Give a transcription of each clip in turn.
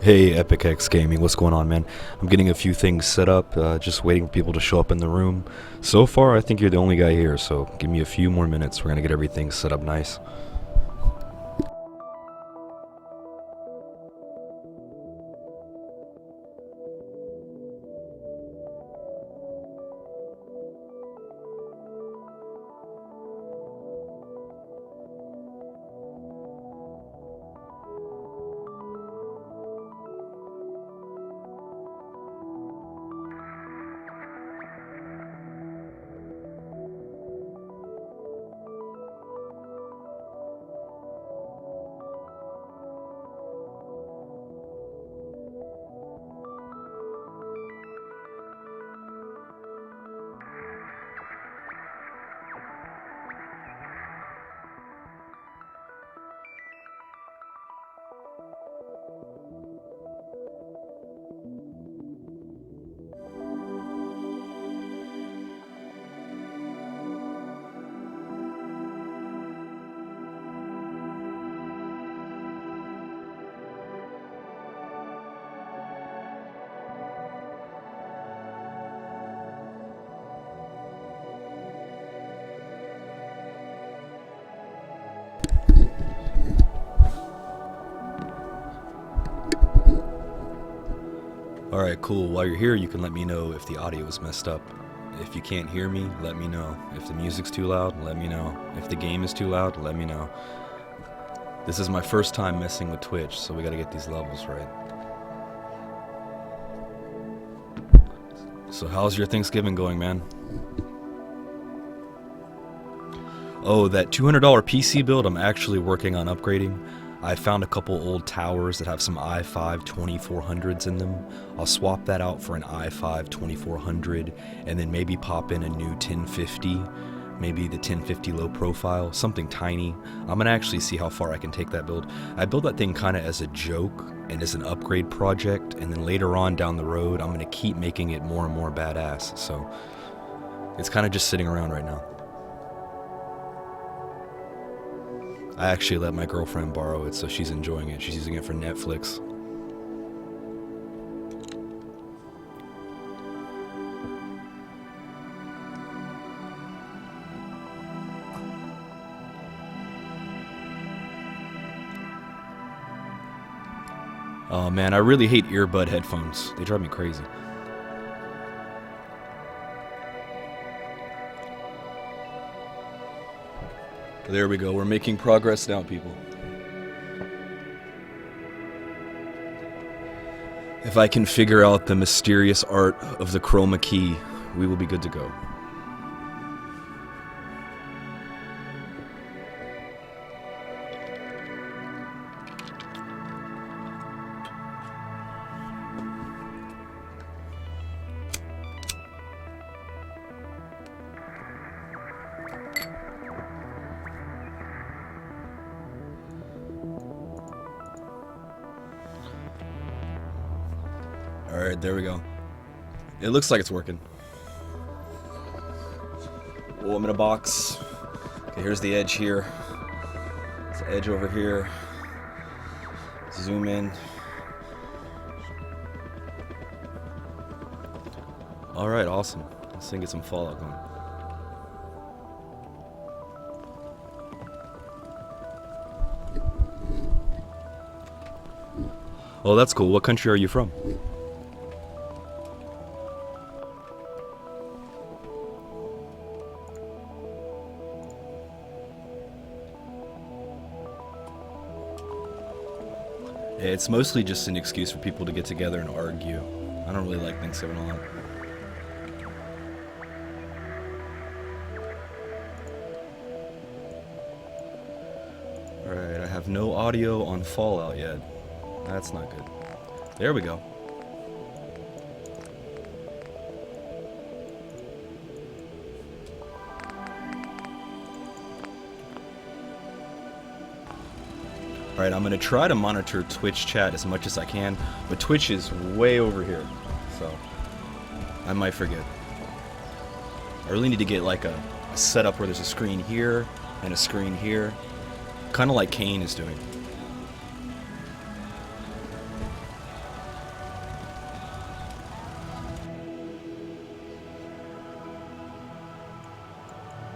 Hey, Epic X Gaming, what's going on, man? I'm getting a few things set up, just waiting for people to show up in the room. So far, I think you're the only guy here, so give me a few more minutes. We're gonna get everything set up nice. Alright, cool. While you're here, you can let me know if the audio is messed up. If you can't hear me, let me know. If the music's too loud, let me know. If the game is too loud, let me know. This is my first time messing with Twitch, so we gotta get these levels right. So how's your Thanksgiving going, man? Oh, that $200 PC build I'm actually working on upgrading. I found a couple old towers that have some i5 2400s in them. I'll swap that out for an i5 2400 and then maybe pop in a new 1050, maybe the 1050 low profile, something tiny. I'm gonna actually see how far I can take that build. I built that thing kind of as a joke and as an upgrade project, and then later on down the road I'm gonna keep making it more and more badass. So it's kind of just sitting around right now. I actually let my girlfriend borrow it, so she's enjoying it. She's using it for Netflix. Oh man, I really hate earbud headphones. They drive me crazy. There we go, we're making progress now, people. If I can figure out the mysterious art of the chroma key, we will be good to go. Alright, there we go. It looks like it's working. Oh, I'm in a box. Okay, here's the edge here. There's the edge over here. Zoom in. Alright, awesome. Let's see, get some Fallout going. Oh, that's cool. What country are you from? It's mostly just an excuse for people to get together and argue. I don't really like Thanksgiving a lot. Alright, I have no audio on Fallout yet. That's not good. There we go. Alright, I'm gonna try to monitor Twitch chat as much as I can, but Twitch is way over here, so I might forget. I really need to get like a setup where there's a screen here and a screen here, kind of like Kane is doing.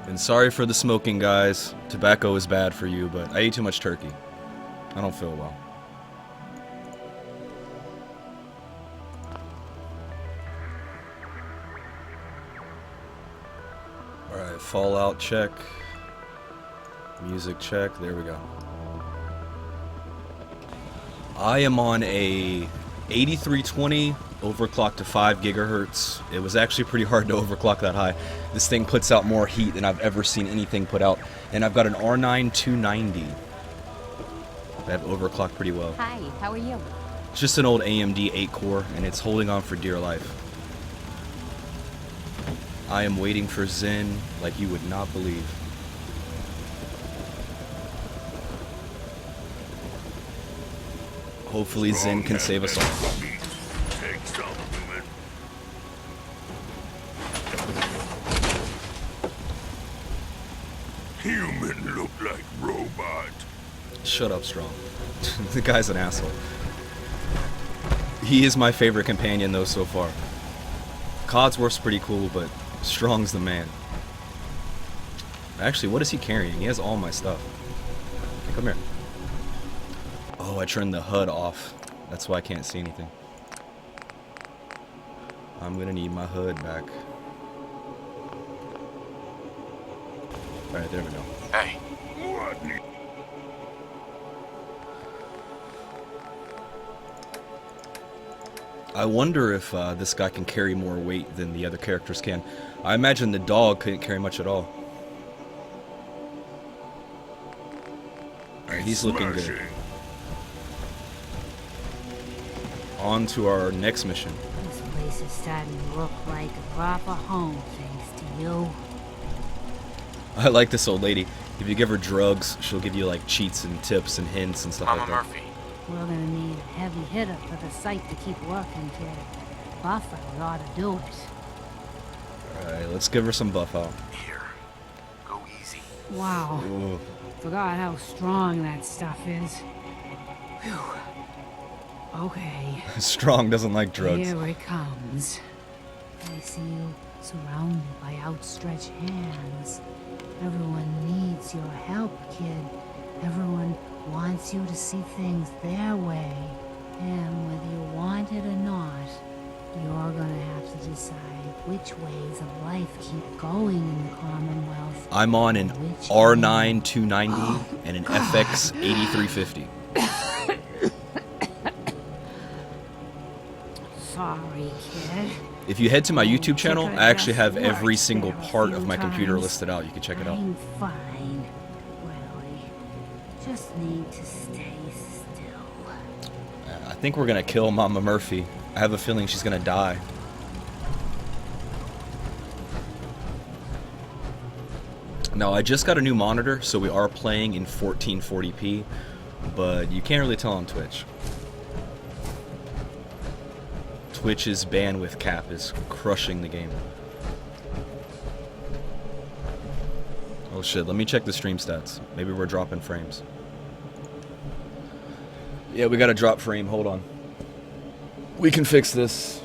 And sorry for the smoking, guys. Tobacco is bad for you, but I ate too much turkey. I don't feel well. Alright, Fallout check. Music check. There we go. I am on a 8320 overclocked to 5 gigahertz. It was actually pretty hard to overclock that high. This thing puts out more heat than I've ever seen anything put out. And I've got an R9 290 that I've overclocked pretty well. Hi, how are you? It's just an old AMD 8-core, and it's holding on for dear life. I am waiting for Zen like you would not believe. Hopefully Zen can save us all. Human look like robot. Shut up, Strong. The guy's an asshole. He is my favorite companion, though, so far. Codsworth's pretty cool, but Strong's the man. Actually, what is he carrying? He has all my stuff. Okay, come here. Oh, I turned the HUD off. That's why I can't see anything. I'm gonna need my HUD back. Alright, there we go. Hey. I wonder if this guy can carry more weight than the other characters can. I imagine the dog couldn't carry much at all. Alright, he's looking good. On to our next mission. This place is starting to look like a proper home, thanks to you. I like this old lady. If you give her drugs, she'll give you like cheats and tips and hints and stuff like that. Mama Murphy. We're gonna need a heavy hitter for the site to keep working, kid. Buffer ought to do it. Alright, let's give her some buff out. Here. Go easy. Wow. Ooh. Forgot how strong that stuff is. Whew. Okay. Strong doesn't like drugs. Here it comes. I see you surrounded by outstretched hands. Everyone needs your help, kid. Everyone wants you to see things their way. And whether you want it or not, you're gonna have to decide which ways of life keep going in the Commonwealth. I'm on an Which R9 290 and an FX 8350. Sorry, kid. If you head to my YouTube channel, Check it I actually have just every once single there a part few of my computer times. listed out. You can check it out. I'm fine, really. Just need to stay still. I think we're gonna kill Mama Murphy. I have a feeling she's gonna die. Now, I just got a new monitor, so we are playing in 1440p, but you can't really tell on Twitch. Twitch's bandwidth cap is crushing the game. Oh shit, let me check the stream stats. Maybe we're dropping frames. Yeah, we got a drop frame, hold on. We can fix this.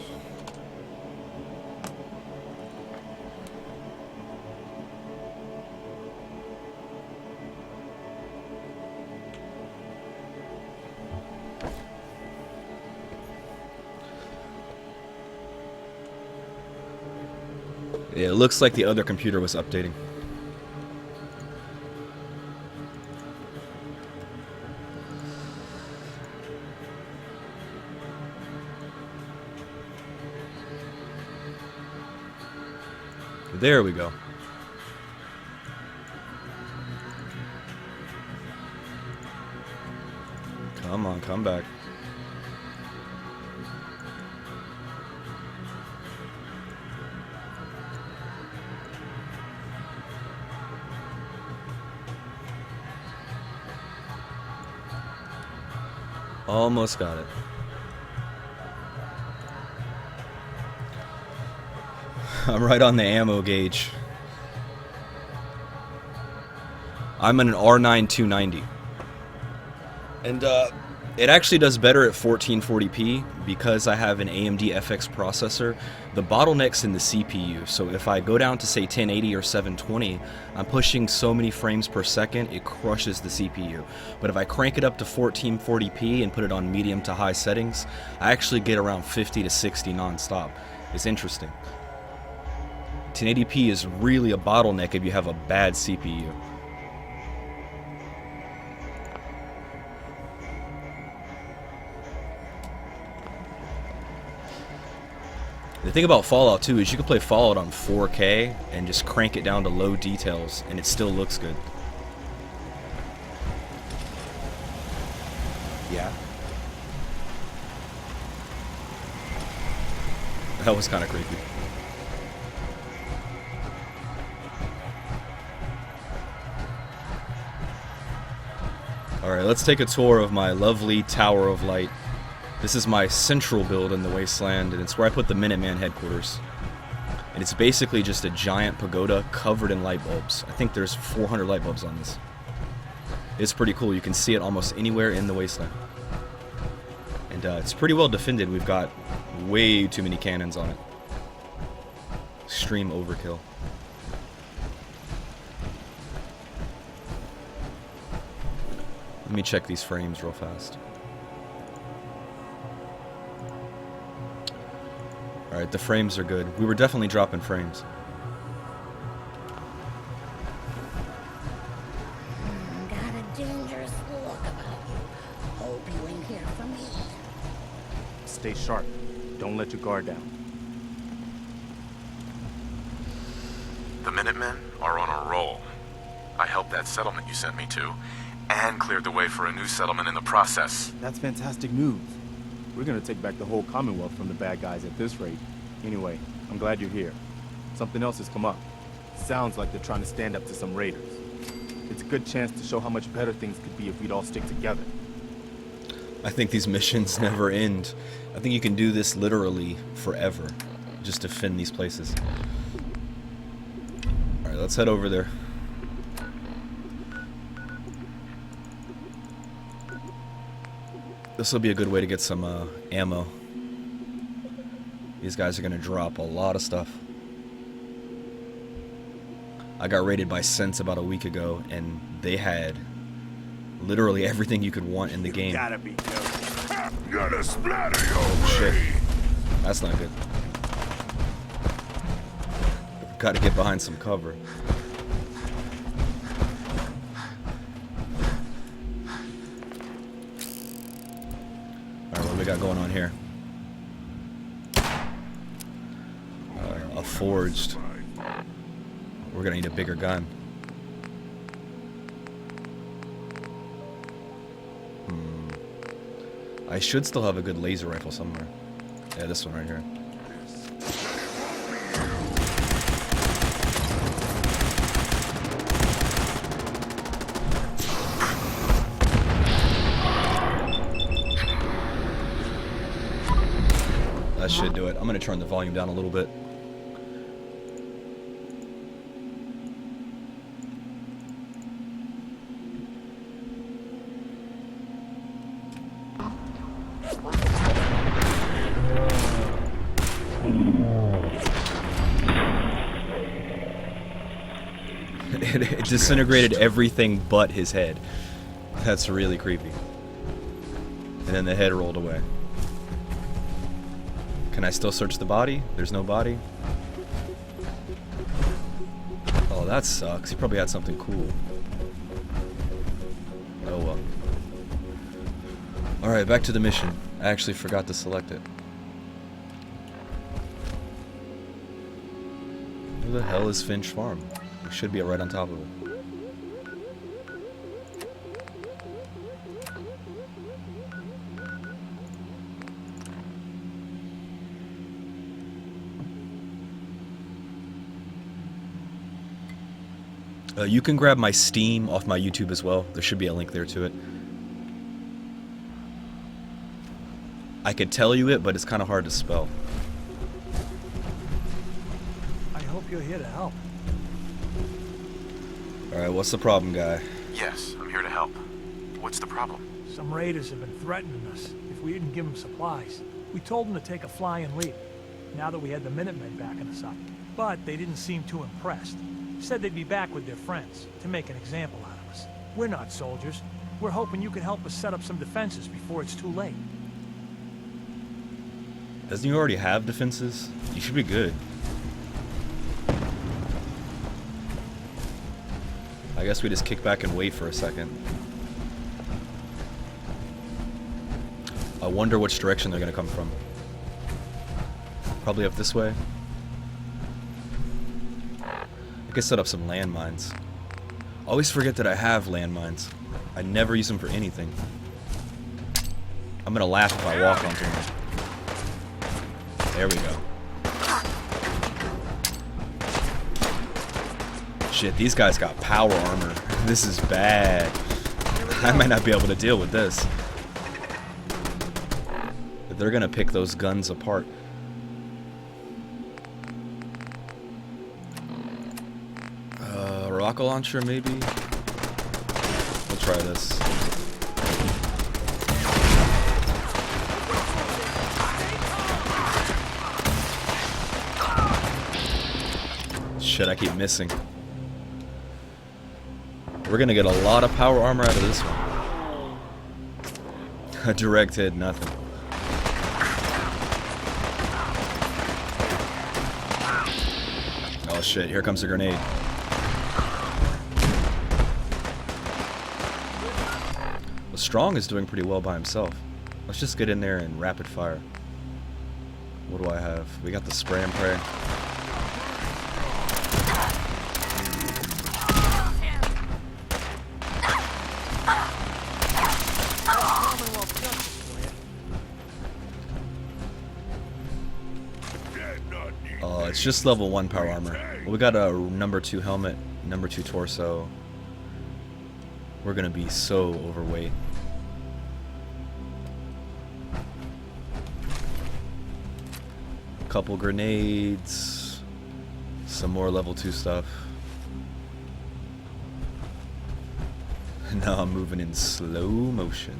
Yeah, it looks like the other computer was updating. There we go. Come on, come back. Almost got it. I'm right on the ammo gauge. I'm in an R9 290. And It actually does better at 1440p because I have an AMD FX processor. The bottleneck's in the CPU, so if I go down to say 1080 or 720, I'm pushing so many frames per second it crushes the CPU. But if I crank it up to 1440p and put it on medium to high settings, I actually get around 50 to 60 non-stop. It's interesting. 1080p is really a bottleneck if you have a bad CPU. The thing about Fallout 2 is you can play Fallout on 4K and just crank it down to low details and it still looks good. Yeah. That was kind of creepy. Alright, let's take a tour of my lovely Tower of Light. This is my central build in the Wasteland, and it's where I put the Minuteman headquarters. And it's basically just a giant pagoda covered in light bulbs. I think there's 400 light bulbs on this. It's pretty cool. You can see it almost anywhere in the Wasteland. And it's pretty well defended. We've got way too many cannons on it. Extreme overkill. Let me check these frames real fast. Alright, the frames are good. We were definitely dropping frames. Got a dangerous look about you. Hope you ain't here for me. Stay sharp. Don't let your guard down. The Minutemen are on a roll. I helped that settlement you sent me to, and cleared the way for a new settlement in the process. That's fantastic news. We're gonna take back the whole Commonwealth from the bad guys at this rate. Anyway, I'm glad you're here. Something else has come up. Sounds like they're trying to stand up to some raiders. It's a good chance to show how much better things could be if we'd all stick together. I think these missions never end. I think you can do this literally forever. Just defend these places. Alright, let's head over there. This will be a good way to get some ammo. These guys are going to drop a lot of stuff. I got raided by Sense about a week ago, and they had literally everything you could want in the game. Gotta be joking. I'm gonna splatter your Shit. brain. That's not good. Got to get behind some cover. Alright, what do we got going on here? A forged. We're gonna need a bigger gun. I should still have a good laser rifle somewhere. Yeah, this one right here. That should do it. I'm gonna turn the volume down a little bit. It disintegrated everything but his head. That's really creepy. And then the head rolled away. Can I still search the body? There's no body. Oh, that sucks. He probably had something cool. Oh well. Alright, back to the mission. I actually forgot to select it. Who the hell is Finch Farm? We should be right on top of it. You can grab my Steam off my YouTube as well. There should be a link there to it. I could tell you it, but it's kind of hard to spell. I hope you're here to help. Alright, what's the problem, guy? Yes, I'm here to help. What's the problem? Some raiders have been threatening us if we didn't give them supplies. We told them to take a flying leap, now that we had the Minutemen backing us up. But they didn't seem too impressed. Said they'd be back with their friends to make an example out of us. We're not soldiers. We're hoping you can help us set up some defenses before it's too late. Doesn't he already have defenses? You should be good. I guess we just kick back and wait for a second. I wonder which direction they're gonna come from. Probably up this way. I could set up some landmines. Always forget that I have landmines. I never use them for anything. I'm gonna laugh if I walk onto them. There we go. Shit, these guys got power armor. This is bad. I might not be able to deal with this. But they're gonna pick those guns apart. Rocket launcher, maybe? We'll try this. Shit, I keep missing. We're gonna get a lot of power armor out of this one. A direct hit, nothing. Oh shit, here comes a grenade. Strong is doing pretty well by himself. Let's just get in there and rapid fire. What do I have? We got the spray and pray. It's just level 1 power armor. Well, we got a number 2 helmet, number 2 torso. We're gonna be so overweight. Couple grenades, some more level 2 stuff. Now I'm moving in slow motion.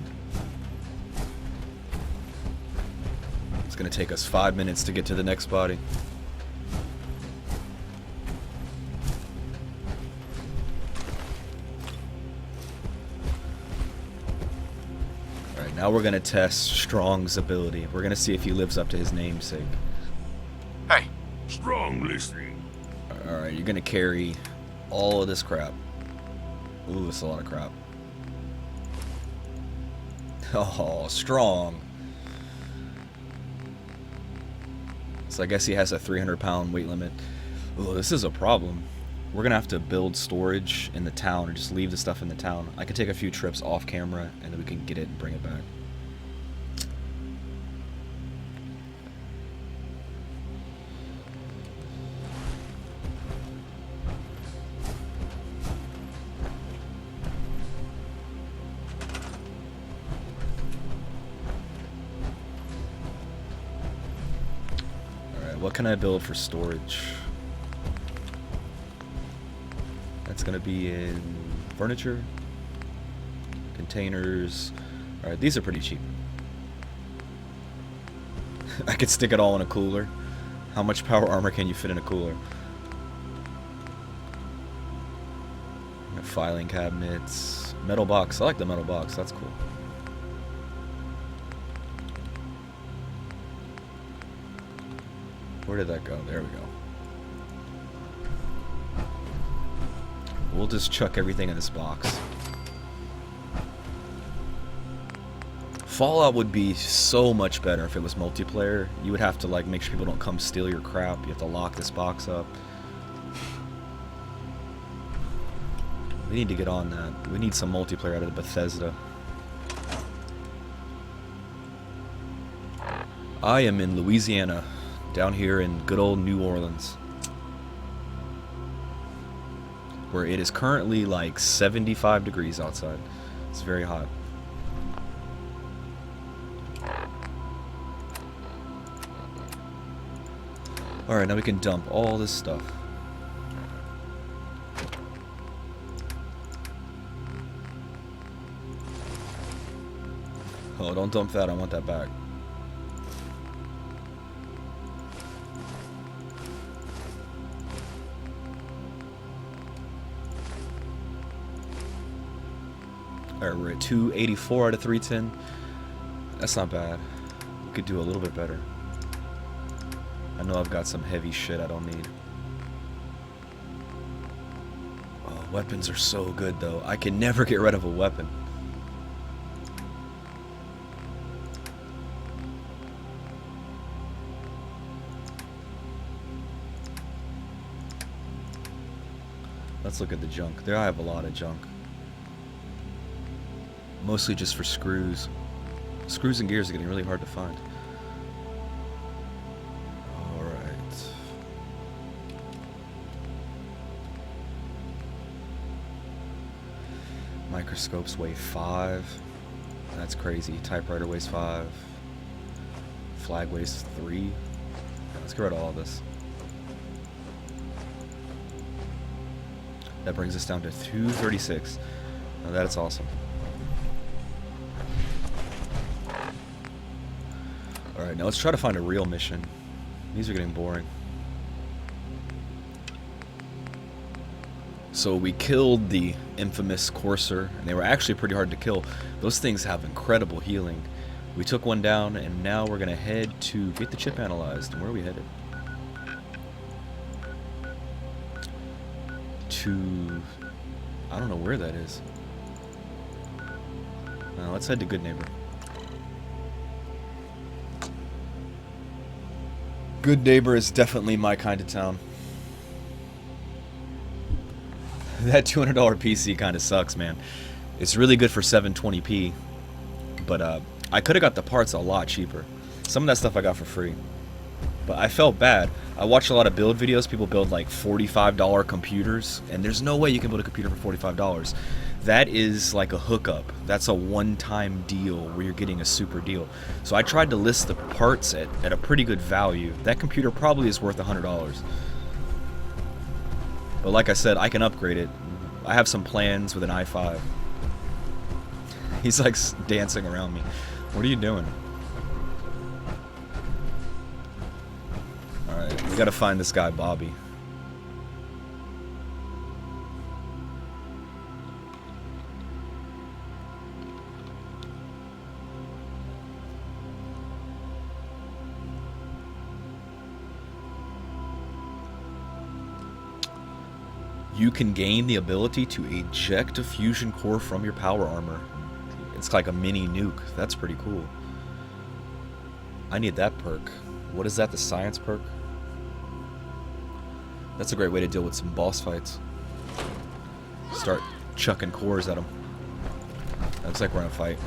It's gonna take us 5 minutes to get to the next body. Alright, now we're gonna test Strong's ability. We're gonna see if he lives up to his namesake. Hey. Strong listening. Alright, you're gonna carry all of this crap. Ooh, it's a lot of crap. Oh, Strong. So I guess he has a 300-pound weight limit. Ooh, this is a problem. We're gonna have to build storage in the town or just leave the stuff in the town. I could take a few trips off camera and then we can get it and bring it back. What can I build for storage? That's gonna be in furniture, containers. Alright, these are pretty cheap. I could stick it all in a cooler. How much power armor can you fit in a cooler? Filing cabinets, metal box. I like the metal box, that's cool. Where did that go? There we go. We'll just chuck everything in this box. Fallout would be so much better if it was multiplayer. You would have to like make sure people don't come steal your crap. You have to lock this box up. We need to get on that. We need some multiplayer out of Bethesda. I am in Louisiana. Down here in good old New Orleans, where it is currently like 75 degrees outside. It's very hot. Alright, now we can dump all this stuff. Oh, don't dump that. I want that back. Alright, we're at 284 out of 310. That's not bad. We could do a little bit better. I know I've got some heavy shit I don't need. Oh, weapons are so good though. I can never get rid of a weapon. Let's look at the junk. There I have a lot of junk. Mostly just for screws. Screws and gears are getting really hard to find. Alright. Microscopes weigh 5. That's crazy. Typewriter weighs 5. Flag weighs 3. Let's get rid of all this. That brings us down to 236. Now that's awesome. Alright, now let's try to find a real mission. These are getting boring. So we killed the infamous Courser, and they were actually pretty hard to kill. Those things have incredible healing. We took one down, and now we're going to head to get the chip analyzed. And where are we headed? To... I don't know where that is. Let's head to Good Neighbor. Good Neighbor is definitely my kind of town. That $200 PC kind of sucks, man. It's really good for 720p, but I could have got the parts a lot cheaper. Some of that stuff I got for free, but I felt bad. I watched a lot of build videos. People build like $45 computers, and there's no way you can build a computer for $45. That is like a hookup. That's a one-time deal where you're getting a super deal. So I tried to list the parts at a pretty good value. That computer probably is worth $100. But like I said, I can upgrade it. I have some plans with an i5. He's like dancing around me. What are you doing? Alright, we gotta find this guy, Bobby. You can gain the ability to eject a fusion core from your power armor. It's like a mini nuke. That's pretty cool. I need that perk. What is that, the science perk? That's a great way to deal with some boss fights. Start chucking cores at them. Looks like we're in a fight.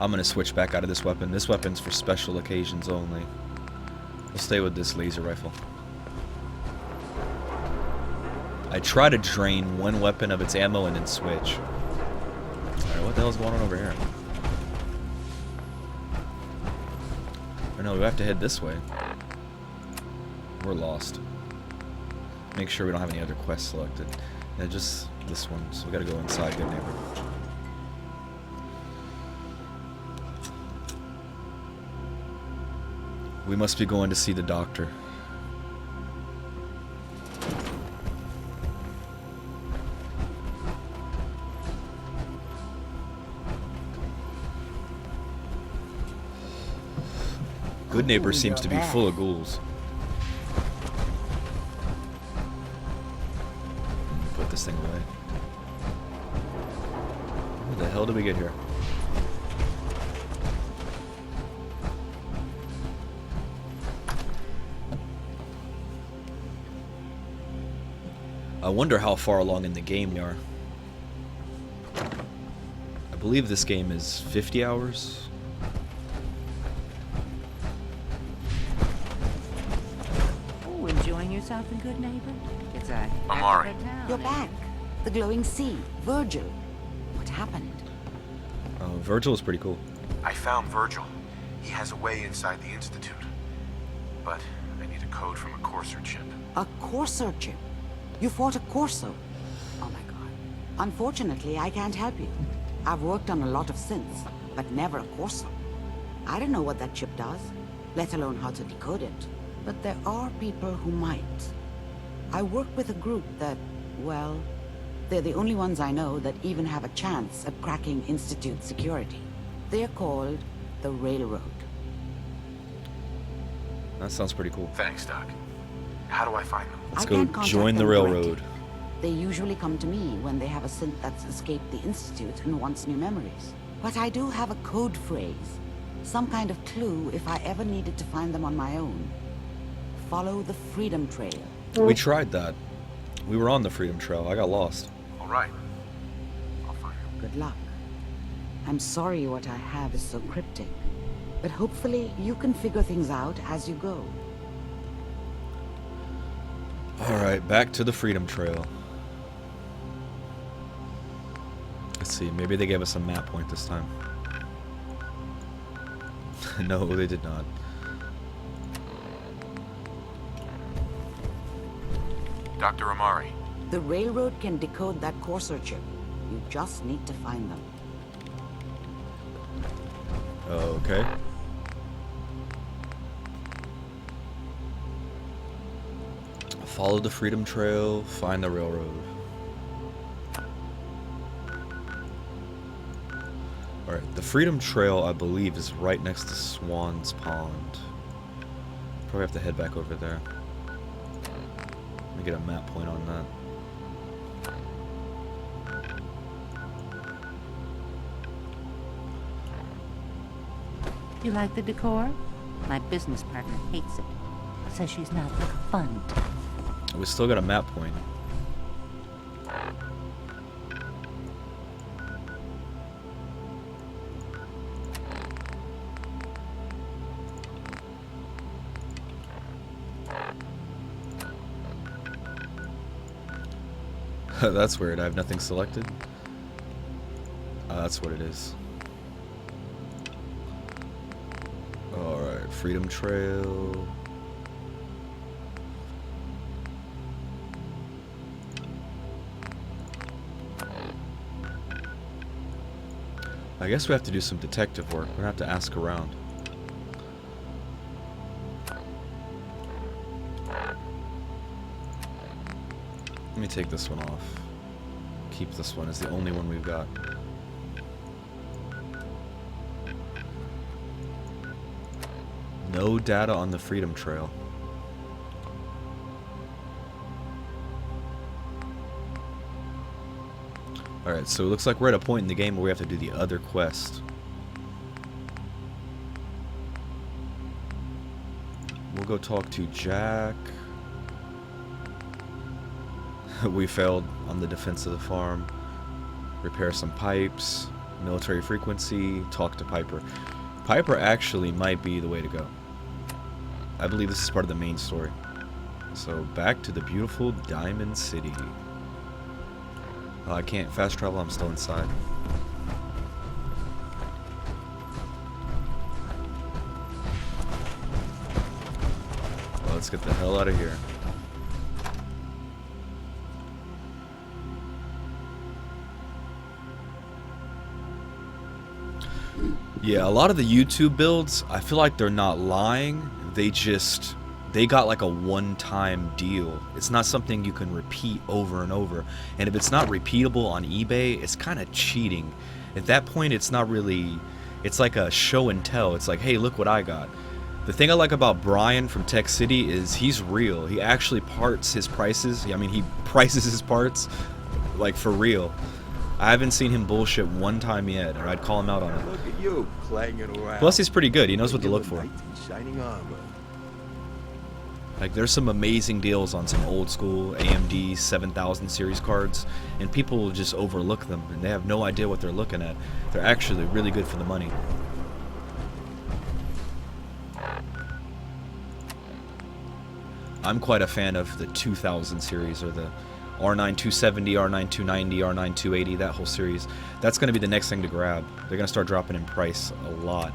I'm gonna switch back out of this weapon. This weapon's for special occasions only. We'll stay with this laser rifle. I try to drain one weapon of its ammo and then switch. Alright, what the hell's going on over here? Or no, we have to head this way. We're lost. Make sure we don't have any other quests selected. Yeah, just this one. So we gotta go inside Good Neighbor. We must be going to see the doctor. Good Neighbor seems to be full of ghouls. Put this thing away. What the hell did we get here? I wonder how far along in the game we are. I believe this game is 50 hours. Enjoying yourself in Good Neighbor? It's a Amari. You're back. The glowing sea. Virgil. What happened? Oh, Virgil is pretty cool. I found Virgil. He has a way inside the Institute. But I need a code from a Courser chip. A Courser chip? You fought a Courser? Oh my god. Unfortunately, I can't help you. I've worked on a lot of synths, but never a Corso. I don't know what that chip does, let alone how to decode it. But there are people who might. I work with a group that, well, they're the only ones I know that even have a chance at cracking Institute security. They're called the Railroad. That sounds pretty cool. Thanks, Doc. How do I find them? Let's I go can't contact join the them railroad. directly. They usually come to me when they have a synth that's escaped the Institute and wants new memories. But I do have a code phrase, some kind of clue if I ever needed to find them on my own. Follow the Freedom Trail. We tried that. We were on the Freedom Trail. I got lost. All right. I'll find them. Good luck. I'm sorry what I have is so cryptic, but hopefully you can figure things out as you go. Alright, back to the Freedom Trail. Let's see, maybe they gave us a map point this time. No, they did not. Dr. Amari. The Railroad can decode that Corsair chip. You just need to find them. Okay. Follow the Freedom Trail, find the railroad. Alright, the Freedom Trail, I believe, is right next to Swan's Pond. Probably have to head back over there. Let me get a map point on that. You like the decor? My business partner hates it. Says she's not like fun. We still got a map point. That's weird. I have nothing selected. That's what it is. Alright, Freedom Trail. I guess we have to do some detective work. We're gonna have to ask around. Let me take this one off. Keep this one as the only one we've got. No data on the Freedom Trail. Alright, so it looks like we're at a point in the game where we have to do the other quest. We'll go talk to Jack. We failed on the defense of the farm. Repair some pipes. Military frequency. Talk to Piper. Piper actually might be the way to go. I believe this is part of the main story. So back to the beautiful Diamond City. I can't fast travel, I'm still inside. Well, let's get the hell out of here. Yeah, a lot of the YouTube builds, I feel like they're not lying. They got like a one-time deal. It's not something you can repeat over and over. And if it's not repeatable on eBay, it's kind of cheating. At that point, it's not really... It's like a show and tell. It's like, hey, look what I got. The thing I like about Brian from Tech City is he's real. He actually parts his prices. I mean, he prices his parts, like, for real. I haven't seen him bullshit one time yet, or I'd call him out on it. Look at you, clanging around. Plus, he's pretty good. He knows what to look for. Knight in shining armor. Like, there's some amazing deals on some old school AMD 7000 series cards, and people will just overlook them, and they have no idea what they're looking at. They're actually really good for the money. I'm quite a fan of the 2000 series, or the R9 270, R9 290, R9 280, that whole series. That's going to be the next thing to grab. They're going to start dropping in price a lot.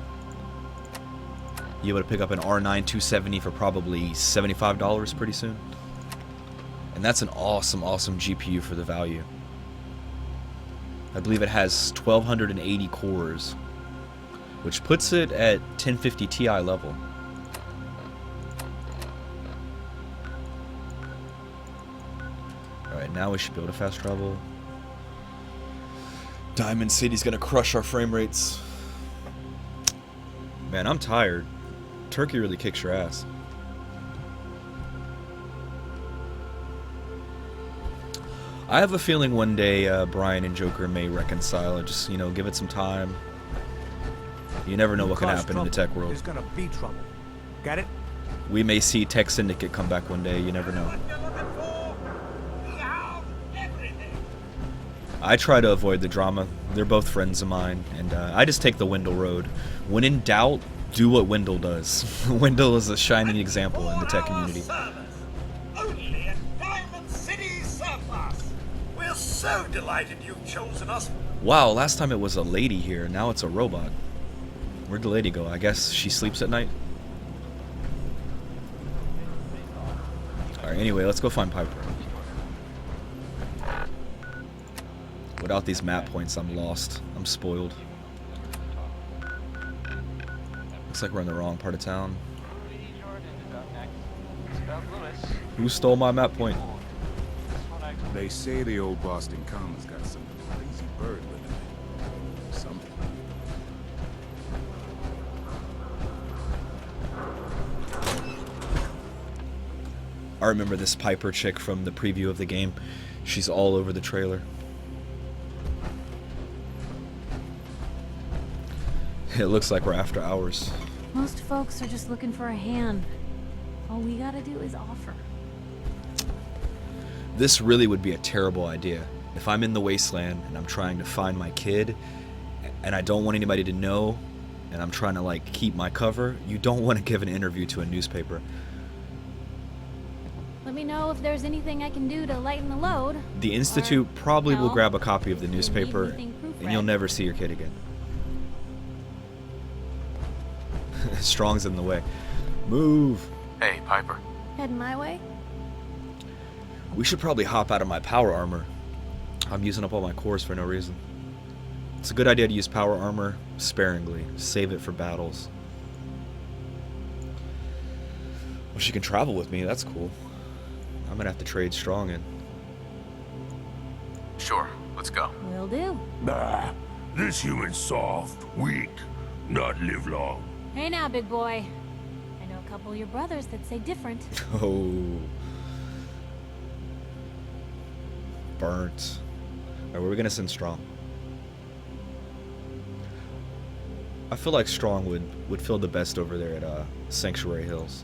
You'll be able to pick up an R9 270 for probably $75 pretty soon. And that's an awesome, awesome GPU for the value. I believe it has 1280 cores, which puts it at 1050 Ti level. Alright, now we should be able to fast travel. Diamond City's gonna crush our frame rates. Man, I'm tired. Turkey really kicks your ass. I have a feeling one day Brian and Joker may reconcile. Just, you know, give it some time. You never know what can happen in the tech world. There's gonna be trouble. Got it? We may see Tech Syndicate come back one day. You never know. I try to avoid the drama. They're both friends of mine, and I just take the Wendell road. When in doubt, do what Wendell does. Wendell is a shining example in the tech community. Only at Diamond City Surplus. We're so delighted you've chosen us. Wow, last time it was a lady here, now it's a robot. Where'd the lady go? I guess she sleeps at night? Alright, anyway, let's go find Piper. Without these map points, I'm lost. I'm spoiled. Looks like we're in the wrong part of town. Who stole my map point? They say the old Boston Common's got some crazy bird living in it. Something. I remember this Piper chick from the preview of the game. She's all over the trailer. It looks like we're after hours. Most folks are just looking for a hand. All we gotta do is offer. This really would be a terrible idea. If I'm in the wasteland and I'm trying to find my kid and I don't want anybody to know and I'm trying to like keep my cover, you don't want to give an interview to a newspaper. Let me know if there's anything I can do to lighten the load. The Institute probably will grab a copy of the if you need newspaper anything and you'll proofread. never see your kid again. Strong's in the way. Move! Hey, Piper. Heading my way? We should probably hop out of my power armor. I'm using up all my cores for no reason. It's a good idea to use power armor sparingly. Save it for battles. Well, she can travel with me. That's cool. I'm gonna have to trade Strong in. Sure, let's go. Will do. Bah, this human's soft, weak, not live long. Hey now, big boy. I know a couple of your brothers that say different. Oh. Burnt. Alright, where are we gonna send Strong? I feel like Strong would feel the best over there at Sanctuary Hills.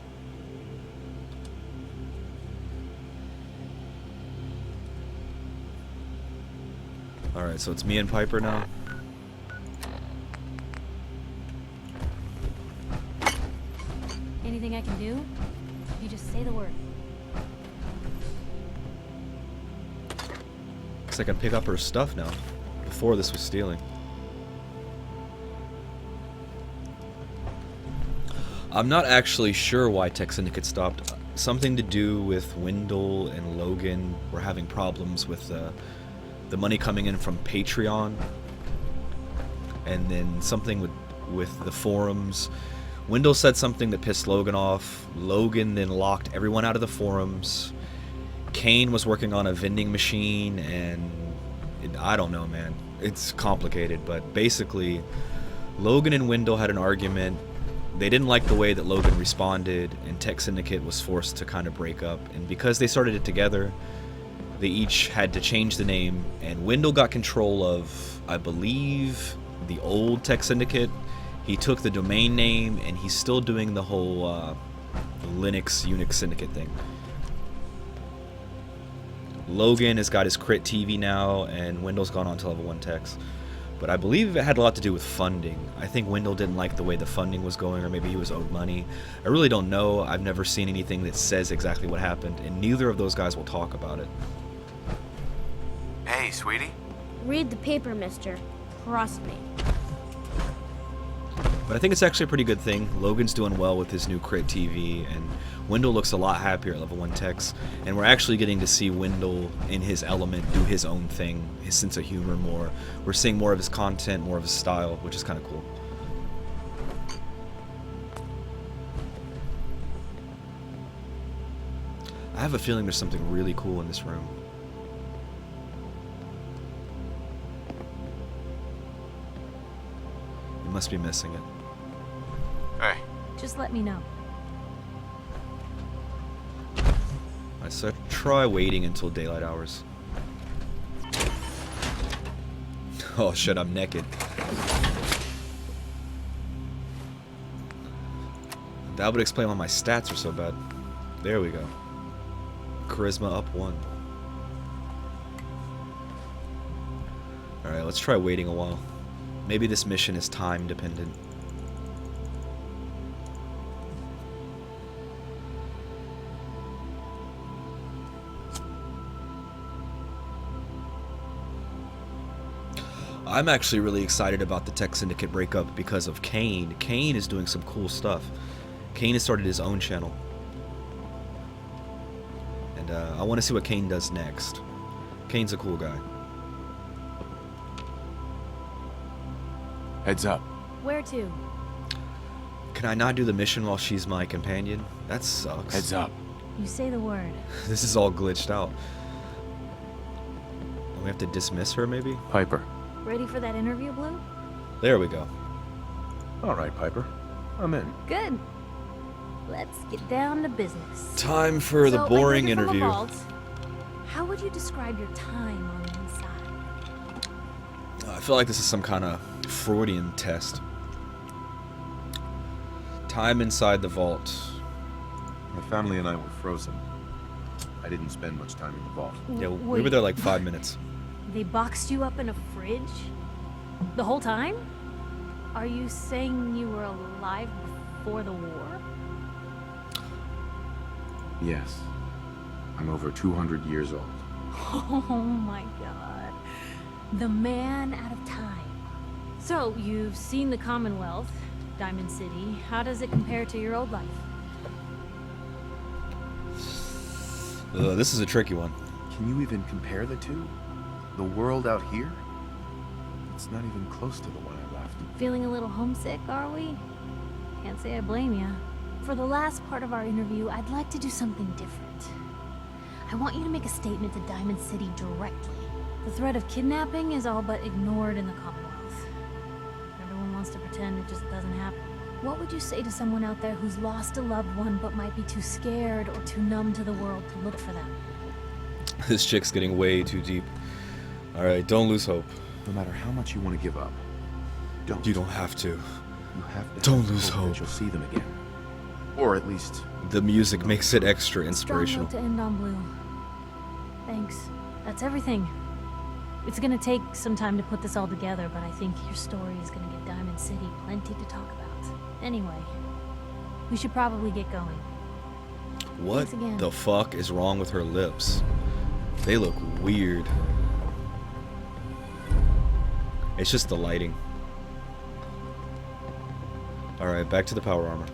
Alright, so it's me and Piper now. Anything I can do? You just say the word. Looks like I can pick up her stuff now. Before this was stealing. I'm not actually sure why Tech Syndicate stopped. Something to do with Wendell and Logan were having problems with the money coming in from Patreon. And then something with the forums. Wendell said something that pissed Logan off. Logan then locked everyone out of the forums. Kane was working on a vending machine, and I don't know, man. It's complicated, but basically, Logan and Wendell had an argument. They didn't like the way that Logan responded, and Tech Syndicate was forced to kind of break up. And because they started it together, they each had to change the name, and Wendell got control of, I believe, the old Tech Syndicate. He took the domain name, and he's still doing the whole Linux Unix Syndicate thing. Logan has got his Crit TV now, and Wendell's gone on to level 1 techs. But I believe it had a lot to do with funding. I think Wendell didn't like the way the funding was going, or maybe he was owed money. I really don't know. I've never seen anything that says exactly what happened, and neither of those guys will talk about it. Hey, sweetie. Read the paper, mister. Trust me. But I think it's actually a pretty good thing. Logan's doing well with his new crit TV, and Wendell looks a lot happier at level 1 techs. And we're actually getting to see Wendell in his element, do his own thing, his sense of humor more. We're seeing more of his content, more of his style, which is kind of cool. I have a feeling there's something really cool in this room. You must be missing it. Hey, Just let me know. I said try waiting until daylight hours. Oh shit, I'm naked. That would explain why my stats are so bad. There we go. Charisma up 1. Alright, let's try waiting a while. Maybe this mission is time dependent. I'm actually really excited about the Tech Syndicate breakup because of Kane. Kane is doing some cool stuff. Kane has started his own channel. And I want to see what Kane does next. Kane's a cool guy. Heads up. Where to? Can I not do the mission while she's my companion? That sucks. Heads up. You say the word. This is all glitched out. We have to dismiss her, maybe? Piper. Ready for that interview, Blue? There we go. All right, Piper. I'm in. Good. Let's get down to business. Time for the So, boring like working from a interview. vault, how would you describe your time on the inside? I feel like this is some kind of Freudian test. Time inside the vault. My family and I were frozen. I didn't spend much time in the vault. Yeah, we Wait, were there like 5 minutes. They boxed you up in a fridge? The whole time? Are you saying you were alive before the war? Yes. I'm over 200 years old. Oh my god. The man out of time. So, you've seen the Commonwealth, Diamond City. How does it compare to your old life? This is a tricky one. Can you even compare the two? The world out here? It's not even close to the one I left. Feeling a little homesick, are we? Can't say I blame ya. For the last part of our interview, I'd like to do something different. I want you to make a statement to Diamond City directly. The threat of kidnapping is all but ignored in the Commonwealth. Everyone wants to pretend it just doesn't happen. What would you say to someone out there who's lost a loved one but might be too scared or too numb to the world to look for them? This chick's getting way too deep. Alright, don't lose hope. No matter how much you want to give up, don't. You don't have to. You have to Don't have lose that hope. you'll see them again. Or at least... The music makes it extra Strong inspirational. note to end on, Blue. Thanks. That's everything. It's gonna take some time to put this all together, but I think your story is gonna give Diamond City plenty to talk about. Anyway, we should probably get going. What Thanks again. the fuck is wrong with her lips? They look weird. It's just the lighting. Alright, back to the power armor.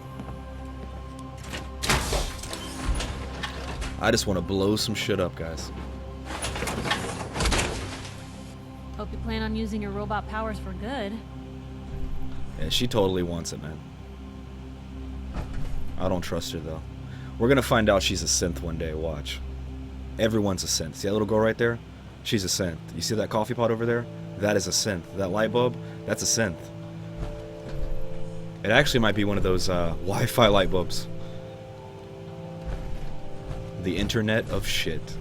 I just want to blow some shit up, guys. Hope you plan on using your robot powers for good. Yeah, she totally wants it, man. I don't trust her, though. We're gonna find out she's a synth one day, watch. Everyone's a synth. See that little girl right there? She's a synth. You see that coffee pot over there? That is a synth. That light bulb? That's a synth. It actually might be one of those Wi-Fi light bulbs. The Internet of Shit.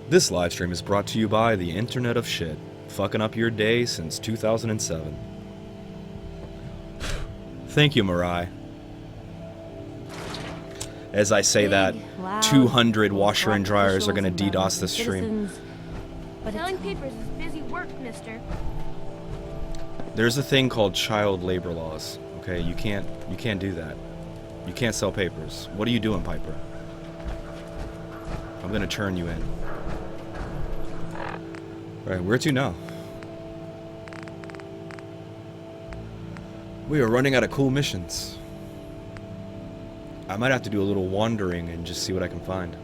This live stream is brought to you by the Internet of Shit, fucking up your day since 2007. Thank you, Mirai. As I say that, 200 washer and dryers are gonna DDoS this stream. But Selling papers is busy work, mister. There's a thing called child labor laws. Okay, you can't do that. You can't sell papers. What are you doing, Piper? I'm gonna turn you in. Alright, where to now? We are running out of cool missions. I might have to do a little wandering and just see what I can find.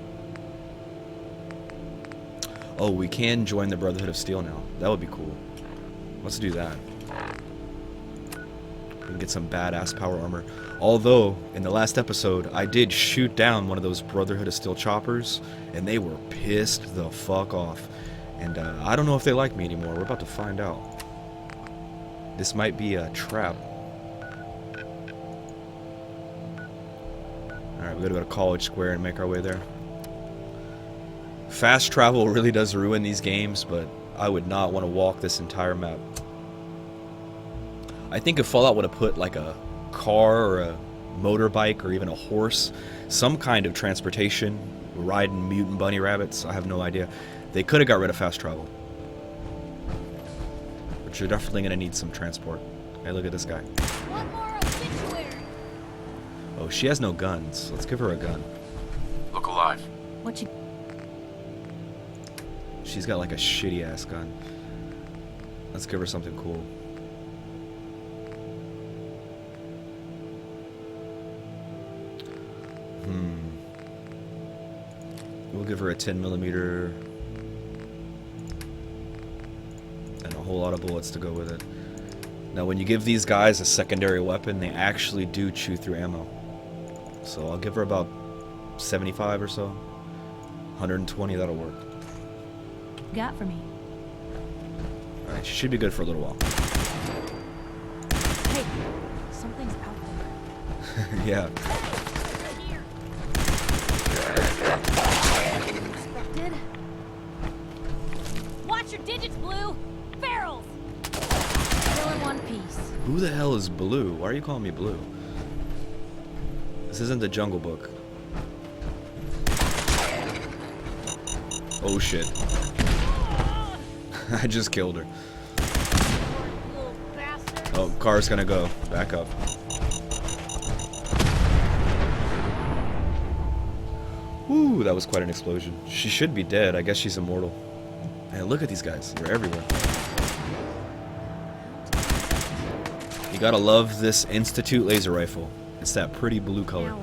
Oh, we can join the Brotherhood of Steel now. That would be cool. Let's do that. We can get some badass power armor. Although, in the last episode, I did shoot down one of those Brotherhood of Steel choppers, and they were pissed the fuck off. And I don't know if they like me anymore. We're about to find out. This might be a trap. Alright, we gotta go to College Square and make our way there. Fast travel really does ruin these games, but I would not want to walk this entire map. I think if Fallout would have put like a car or a motorbike or even a horse, some kind of transportation, riding mutant bunny rabbits, I have no idea. They could have got rid of fast travel. But you're definitely going to need some transport. Hey, look at this guy. One more obituary. Oh, she has no guns. Let's give her a gun. Look alive. What you... She's got like a shitty ass gun. Let's give her something cool. We'll give her a 10mm and a whole lot of bullets to go with it. Now when you give these guys a secondary weapon, they actually do chew through ammo. So I'll give her about 75 or so. 120, that'll work. Got for me. Alright, she should be good for a little while. Hey, something's out there. Yeah. Expected. Watch your digits, Blue. Barrels. Still in one piece. Who the hell is Blue? Why are you calling me Blue? This isn't the Jungle Book. Oh shit. I just killed her. Oh, car's gonna go. Back up. Woo, that was quite an explosion. She should be dead. I guess she's immortal. Man, look at these guys. They're everywhere. You gotta love this Institute laser rifle. It's that pretty blue color.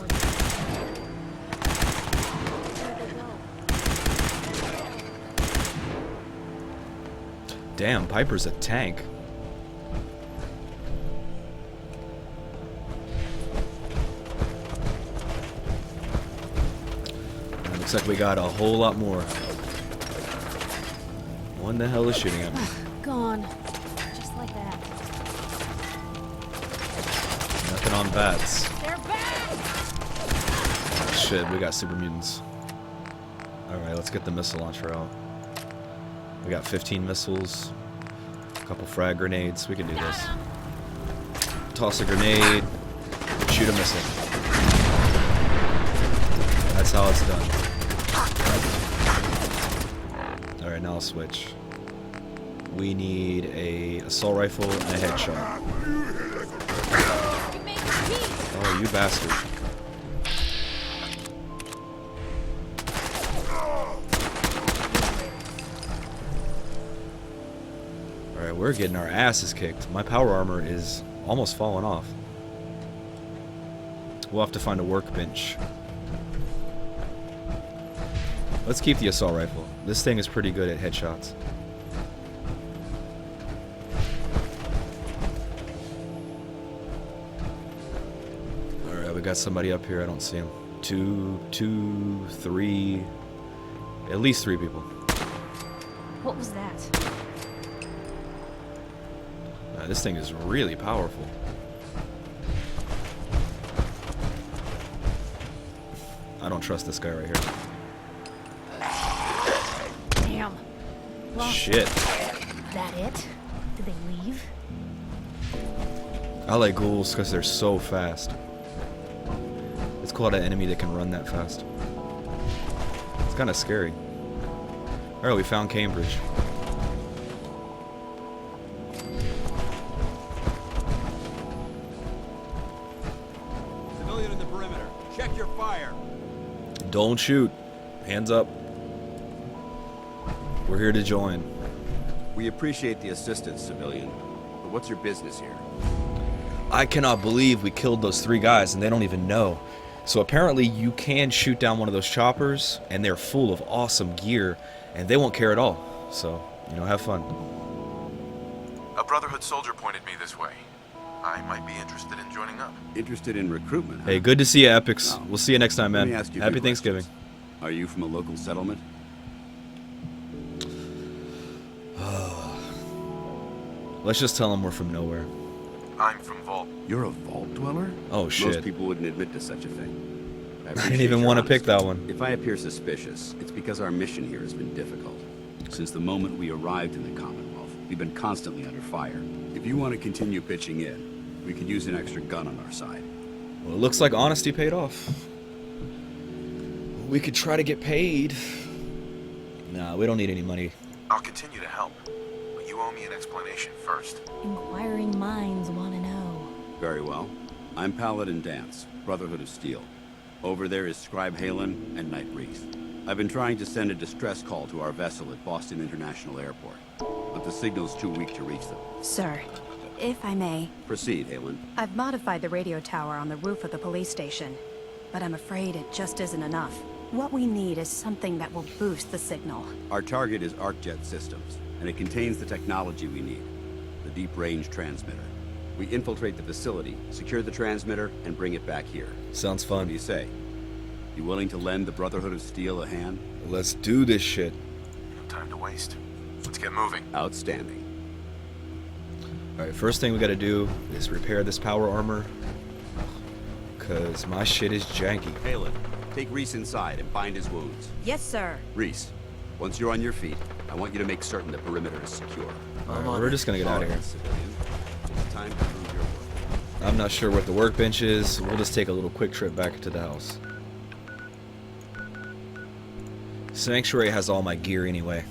Damn, Piper's a tank. Looks like we got a whole lot more. What the hell is shooting at me? Gone. Just like that. Nothing on bats. They're back! Shit, we got super mutants. Alright, let's get the missile launcher out. We got 15 missiles, a couple frag grenades. We can do this. Toss a grenade, shoot a missile. That's how it's done. Alright, now I'll switch. We need a assault rifle and a headshot. Oh, you bastard. Alright, we're getting our asses kicked. My power armor is almost falling off. We'll have to find a workbench. Let's keep the assault rifle. This thing is pretty good at headshots. Alright, we got somebody up here. I don't see him. Two, three. At least 3 people. What was that? This thing is really powerful. I don't trust this guy right here. Damn. Lost. Shit. That it? Did they leave? I like ghouls because they're so fast. It's called an enemy that can run that fast. It's kind of scary. Alright, we found Cambridge. Civilian in the perimeter. Check your fire. Don't shoot. Hands up. We're here to join. We appreciate the assistance, civilian. But what's your business here? I cannot believe we killed those 3 guys and they don't even know. So apparently you can shoot down one of those choppers and they're full of awesome gear and they won't care at all. So, you know, have fun. A Brotherhood soldier pointed me this way. I might be interested in joining up. Interested in recruitment, huh? Hey, good to see you, Epics. Oh. We'll see you next time, Let man. me ask you a Happy few Thanksgiving. questions. Are you from a local settlement? Let's just tell them we're from nowhere. I'm from Vault. You're a vault dweller? Oh, shit. Most people wouldn't admit to such a thing. I didn't even want to pick that one. If I appear suspicious, it's because our mission here has been difficult. Since the moment we arrived in the Commonwealth, we've been constantly under fire. If you want to continue pitching in, we could use an extra gun on our side. Well, it looks like honesty paid off. We could try to get paid. Nah, we don't need any money. I'll continue to help, but you owe me an explanation first. Inquiring minds want to know. Very well. I'm Paladin Dance, Brotherhood of Steel. Over there is Scribe Halen and Knight Wreath. I've been trying to send a distress call to our vessel at Boston International Airport, but the signal's too weak to reach them. Sir, if I may. Proceed, Halen. I've modified the radio tower on the roof of the police station, but I'm afraid it just isn't enough. What we need is something that will boost the signal. Our target is ArcJet Systems, and it contains the technology we need, the deep-range transmitter. We infiltrate the facility, secure the transmitter, and bring it back here. Sounds fun. What do you say? You willing to lend the Brotherhood of Steel a hand? Let's do this shit. No time to waste. Let's get moving. Outstanding. Alright, first thing we gotta do is repair this power armor. Cause my shit is janky. Halen, take Reese inside and bind his wounds. Yes, sir. Reese, once you're on your feet, I want you to make certain the perimeter is secure. Alright, we're just gonna get out of here. Civilian. It's time to prove your work. I'm not sure what the workbench is. We'll just take a little quick trip back to the house. Sanctuary has all my gear anyway.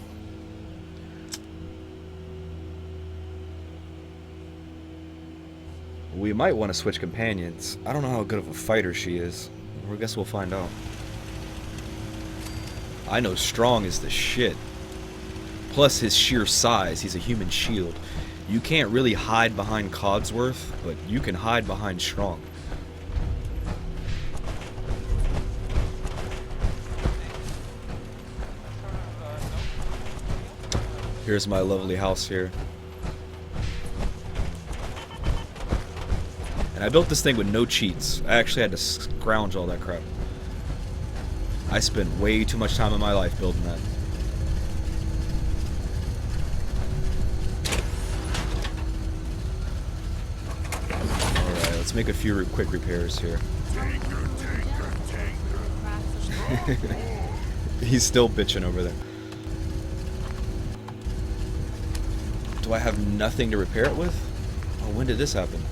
We might want to switch companions. I don't know how good of a fighter she is. I guess we'll find out. I know Strong is the shit. Plus his sheer size, he's a human shield. You can't really hide behind Codsworth, but you can hide behind Strong. Here's my lovely house here. And I built this thing with no cheats. I actually had to scrounge all that crap. I spent way too much time in my life building that. Alright, let's make a few quick repairs here. He's still bitching over there. Do I have nothing to repair it with? Oh, when did this happen?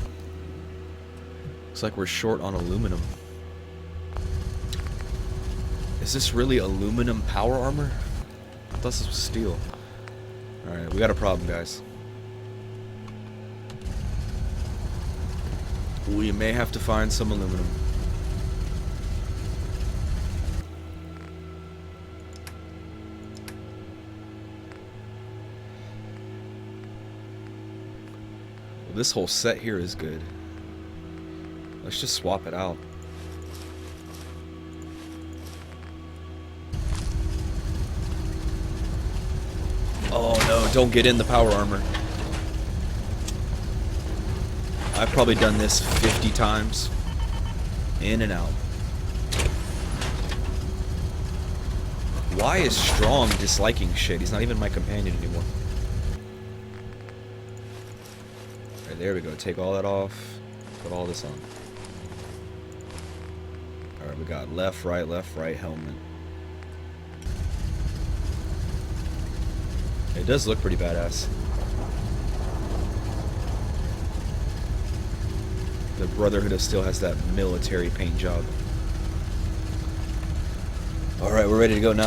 Looks like we're short on aluminum. Is this really aluminum power armor? I thought this was steel. Alright, we got a problem, guys. We may have to find some aluminum. Well, this whole set here is good. Let's just swap it out. Oh no, don't get in the power armor. I've probably done this 50 times. In and out. Why is Strong disliking shit? He's not even my companion anymore. Alright, there we go. Take all that off. Put all this on. Alright, we got left, right, helmet. It does look pretty badass. The Brotherhood of Steel has that military paint job. Alright, we're ready to go now.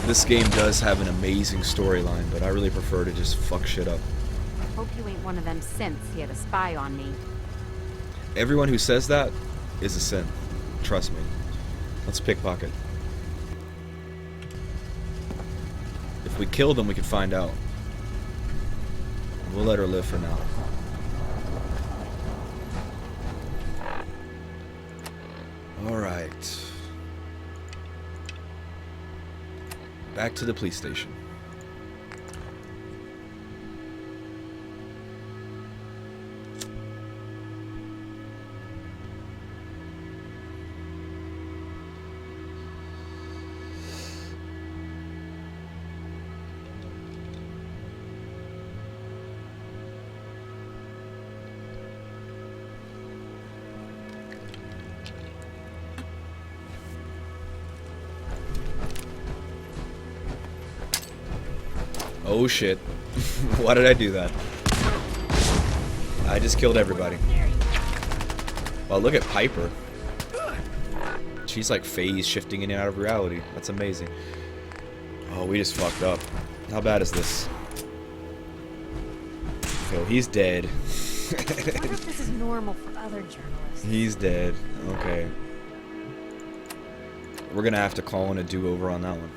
This game does have an amazing storyline, but I really prefer to just fuck shit up. Hope you ain't one of them synths he had a spy on me. Everyone who says that is a synth. Trust me. Let's pickpocket. If we kill them, we can find out. We'll let her live for now. Alright. Back to the police station. Oh shit. Why did I do that? I just killed everybody. Wow, look at Piper. She's like phase shifting in and out of reality. That's amazing. Oh, we just fucked up. How bad is this? Oh, he's dead. I wonder if this is normal for other journalists. He's dead. Okay. We're gonna have to call in a do-over on that one.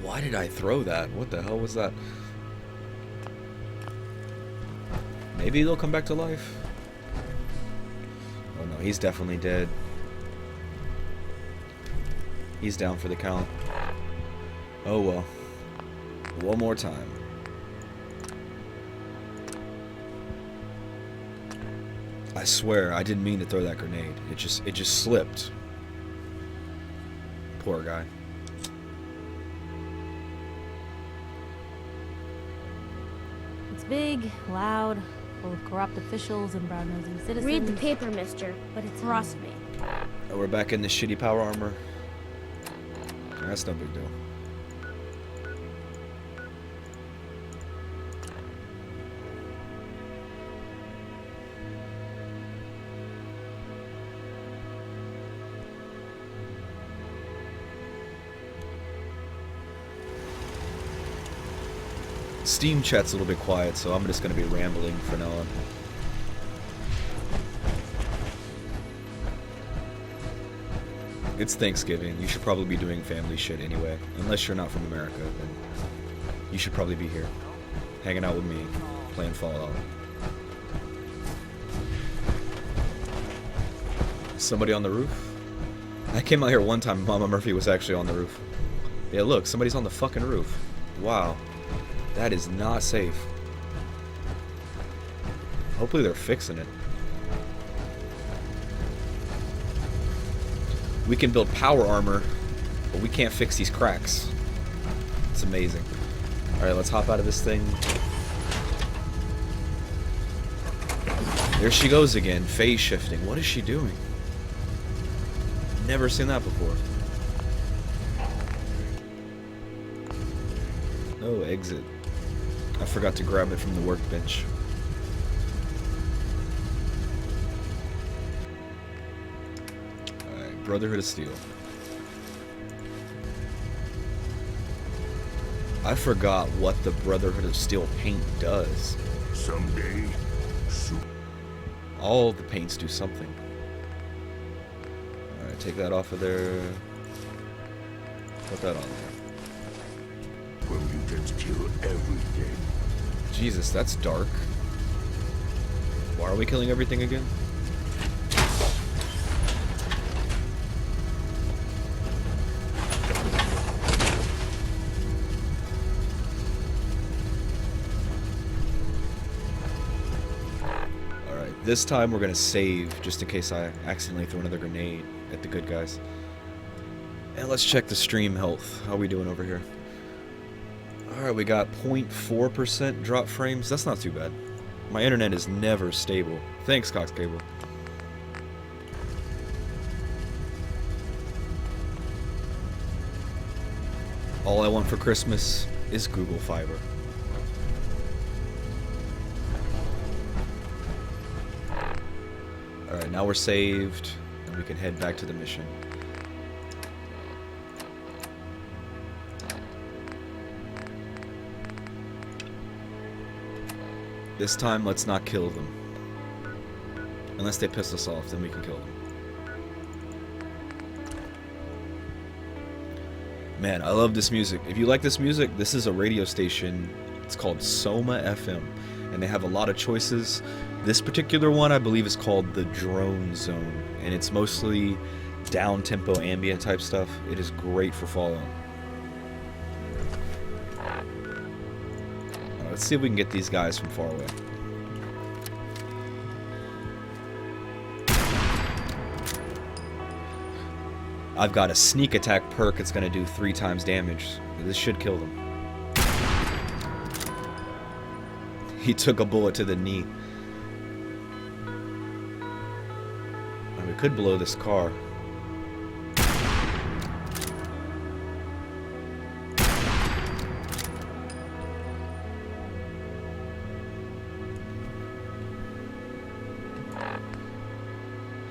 Why did I throw that? What the hell was that? Maybe they'll come back to life. Oh no, he's definitely dead. He's down for the count. Oh well. One more time. I swear I didn't mean to throw that grenade. It just slipped. Poor guy. It's big, loud, full of corrupt officials and brown-nosing citizens. Read the paper, mister. But it's Trust me. Oh, we're back in the shitty power armor. That's no big deal. Steam chat's a little bit quiet, so I'm just going to be rambling from now on. It's Thanksgiving. You should probably be doing family shit anyway. Unless you're not from America, then you should probably be here. Hanging out with me, playing Fallout. Somebody on the roof? I came out here one time, Mama Murphy was actually on the roof. Yeah, look, somebody's on the fucking roof. Wow. That is not safe. Hopefully they're fixing it. We can build power armor, but we can't fix these cracks. It's amazing. Alright, let's hop out of this thing. There she goes again, phase shifting. What is she doing? Never seen that before. Oh, exit. I forgot to grab it from the workbench. Alright, Brotherhood of Steel. I forgot what the Brotherhood of Steel paint does. Someday, soon. All the paints do something. Alright, take that off of there. Put that on there. Well, you just kill everything. Jesus, that's dark. Why are we killing everything again? Alright, this time we're gonna save, just in case I accidentally throw another grenade at the good guys. And let's check the stream health. How are we doing over here? Alright, we got 0.4% drop frames. That's not too bad. My internet is never stable. Thanks, Cox Cable. All I want for Christmas is Google Fiber. Alright, now we're saved, and we can head back to the mission. This time, let's not kill them. Unless they piss us off, then we can kill them. Man, I love this music. If you like this music, this is a radio station. It's called Soma FM, and they have a lot of choices. This particular one, I believe, is called the Drone Zone, and it's mostly down-tempo ambient type stuff. It is great for following. Let's see if we can get these guys from far away. I've got a sneak attack perk. It's going to do 3 times damage. This should kill them. He took a bullet to the knee. And we could blow this car.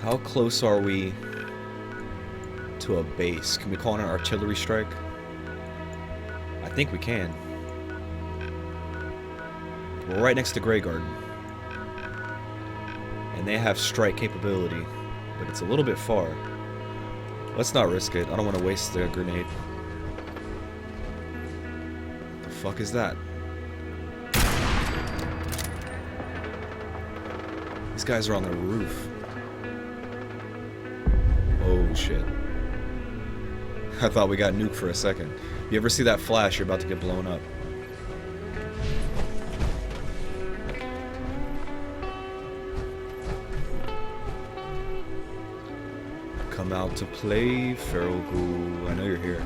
How close are we to a base? Can we call in an artillery strike? I think we can. We're right next to Grey Garden. And they have strike capability, but it's a little bit far. Let's not risk it. I don't want to waste the grenade. The fuck is that? These guys are on the roof. Oh shit. I thought we got nuked for a second. You ever see that flash, you're about to get blown up. Come out to play, Feral Ghoul. I know you're here.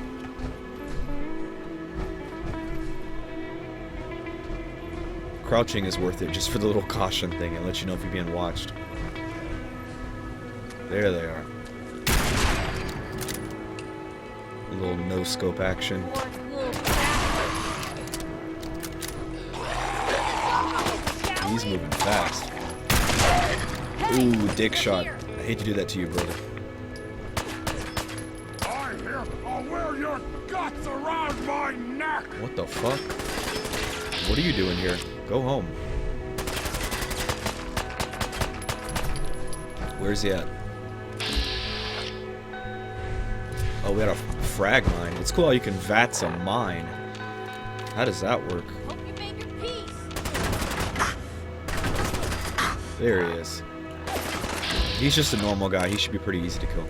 Crouching is worth it just for the little caution thing and let you know if you're being watched. There they are. A little no-scope action. He's moving fast. Ooh, dick shot. I hate to do that to you, brother. I'll wear your guts around my neck! What the fuck? What are you doing here? Go home. Where's he at? Oh, we had a frag mine. It's cool how you can VATS a mine. How does that work? Hope you made your peace. There he is. He's just a normal guy. He should be pretty easy to kill.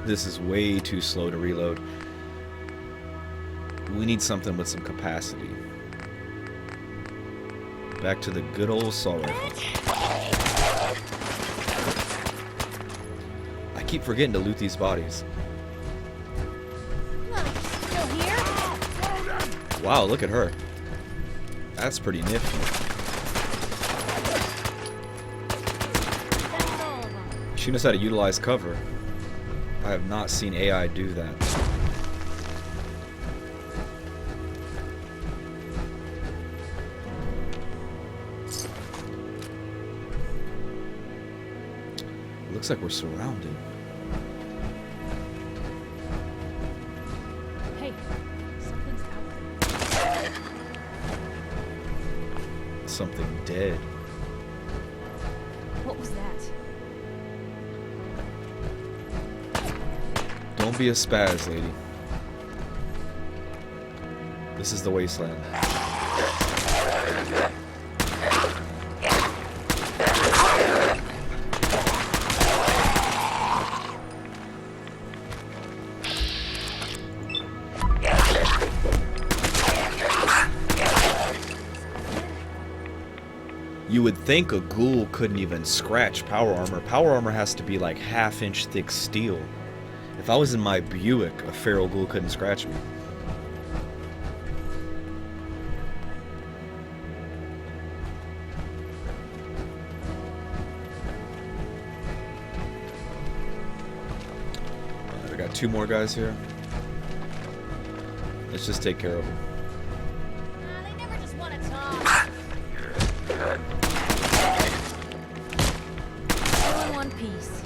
This is way too slow to reload. We need something with some capacity. Back to the good old assault rifle. I keep forgetting to loot these bodies. Still here? Wow, look at her. That's pretty nifty. She knows how to utilize cover. I have not seen AI do that. It looks like we're surrounded. Hey, something's out there. Something dead. What was that? Don't be a spaz, lady. This is the wasteland. You would think a ghoul couldn't even scratch power armor. Power armor has to be like half-inch thick steel. If I was in my Buick, a feral ghoul couldn't scratch me. We got 2 more guys here. Let's just take care of them. They never just want to talk. All in one piece.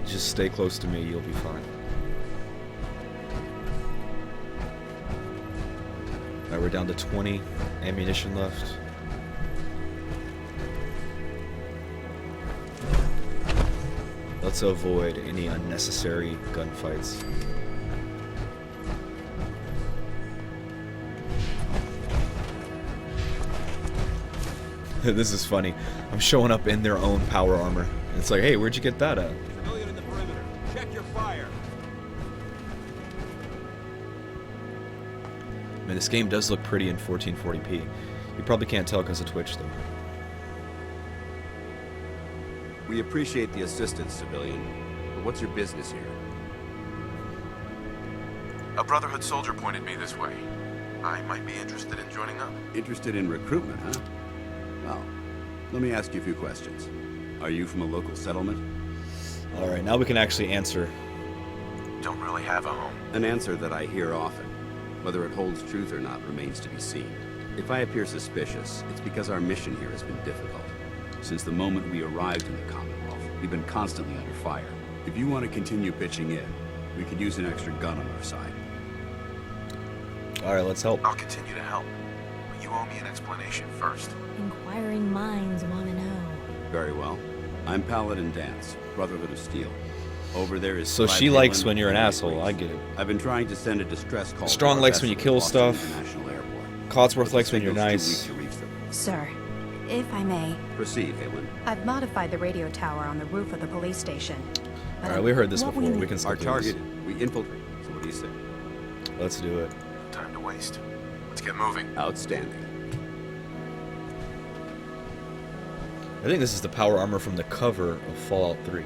Just stay close to me, you'll be fine. Alright, we're down to 20 ammunition left. Let's avoid any unnecessary gunfights. This is funny. I'm showing up in their own power armor. It's like, hey, where'd you get that at? Civilian in the perimeter. Check your fire. Man, this game does look pretty in 1440p. You probably can't tell because of Twitch, though. We appreciate the assistance, civilian. But what's your business here? A Brotherhood soldier pointed me this way. I might be interested in joining up. Interested in recruitment, huh? Well, let me ask you a few questions. Are you from a local settlement? Alright, now we can actually answer. Don't really have a home. An answer that I hear often. Whether it holds truth or not remains to be seen. If I appear suspicious, it's because our mission here has been difficult. Since the moment we arrived in the Commonwealth, we've been constantly under fire. If you want to continue pitching in, we could use an extra gun on our side. Alright, let's help. I'll continue to help. But you owe me an explanation first. Inquiring minds want to know. Very well. I'm Paladin Dance, Brotherhood of Steel. Over there is... So she likes when you're an asshole, I get it. I've been trying to send a distress call. Strong likes when you kill stuff. Codsworth likes when you're nice. Sir, if I may. Proceed, Halen. I've modified the radio tower on the roof of the police station. Alright, we heard this before. We can skip Our target, this. we infiltrate. So what do you say? Let's do it. No time to waste. Let's get moving. Outstanding. I think this is the power armor from the cover of Fallout 3.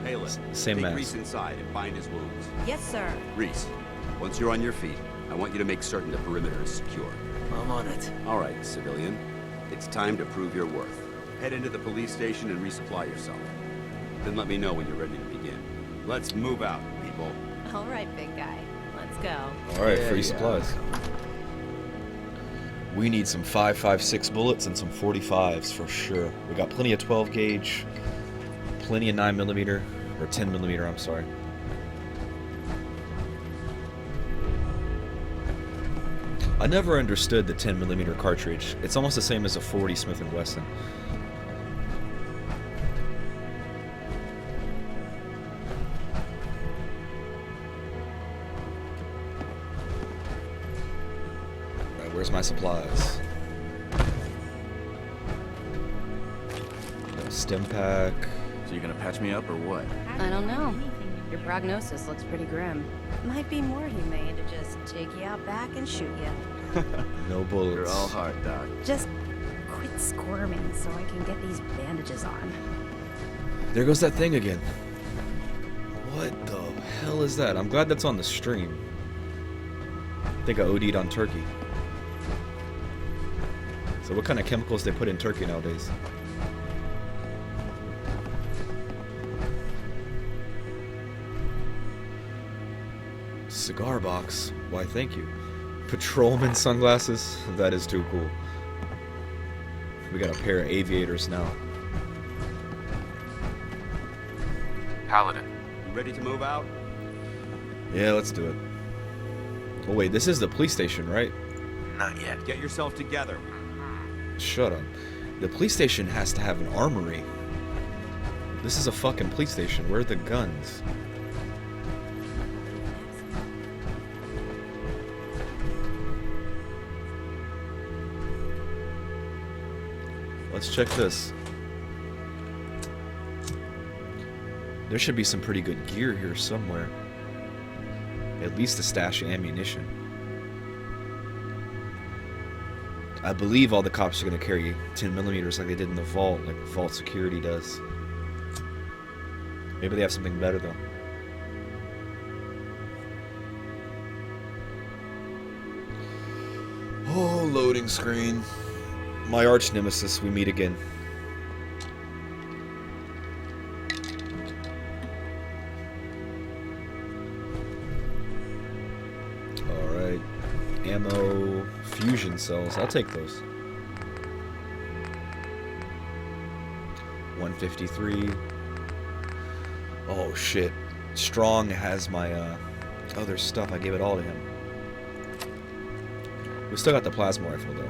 Halen, Same take mask. Reese inside and bind his wounds. Yes, sir. Reese, once you're on your feet, I want you to make certain the perimeter is secure. I'm on it. All right, civilian. It's time to prove your worth. Head into the police station and resupply yourself. Then let me know when you're ready to begin. Let's move out, people. All right, big guy. Let's go. Alright, free supplies. We need some 5.56 bullets and some 45s for sure. We got plenty of 12 gauge, plenty of 9mm, or 10mm, I'm sorry. I never understood the 10mm cartridge. It's almost the same as a 40 Smith & Wesson. Alright, where's my supplies? Stim pack. So you're gonna patch me up or what? I don't know. Your prognosis looks pretty grim. Might be more humane to just take you out back and shoot you. No bullets. You're all hard, Doc. Just quit squirming so I can get these bandages on. There goes that thing again. What the hell is that? I'm glad that's on the stream. I think I OD'd on turkey. So what kind of chemicals they put in turkey nowadays? Cigar box. Why, thank you. Patrolman sunglasses. That is too cool. We got a pair of aviators now. Paladin. You ready to move out? Yeah, let's do it. Oh wait, this is the police station, right? Not yet. Get yourself together. Shut up. The police station has to have an armory. This is a fucking police station. Where are the guns? Let's check this. There should be some pretty good gear here somewhere. At least a stash of ammunition. I believe all the cops are going to carry 10mm like they did in the vault, like vault security does. Maybe they have something better though. Oh, loading screen. My arch nemesis, we meet again. Alright. Ammo, fusion cells, I'll take those. 153. Oh shit. Strong has my other stuff, I gave it all to him. We still got the plasma rifle though.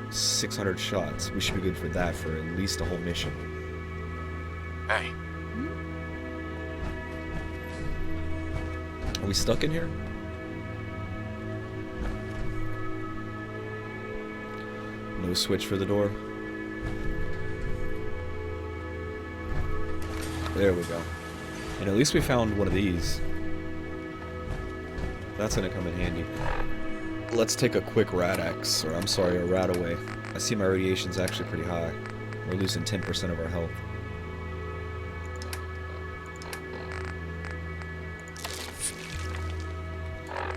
600 shots. We should be good for that for at least a whole mission. Hey. Are we stuck in here? No switch for the door. There we go. And at least we found one of these. That's gonna come in handy. Let's take a quick rad-X, or I'm sorry, a rad-away. I see my radiation's actually pretty high. We're losing 10% of our health.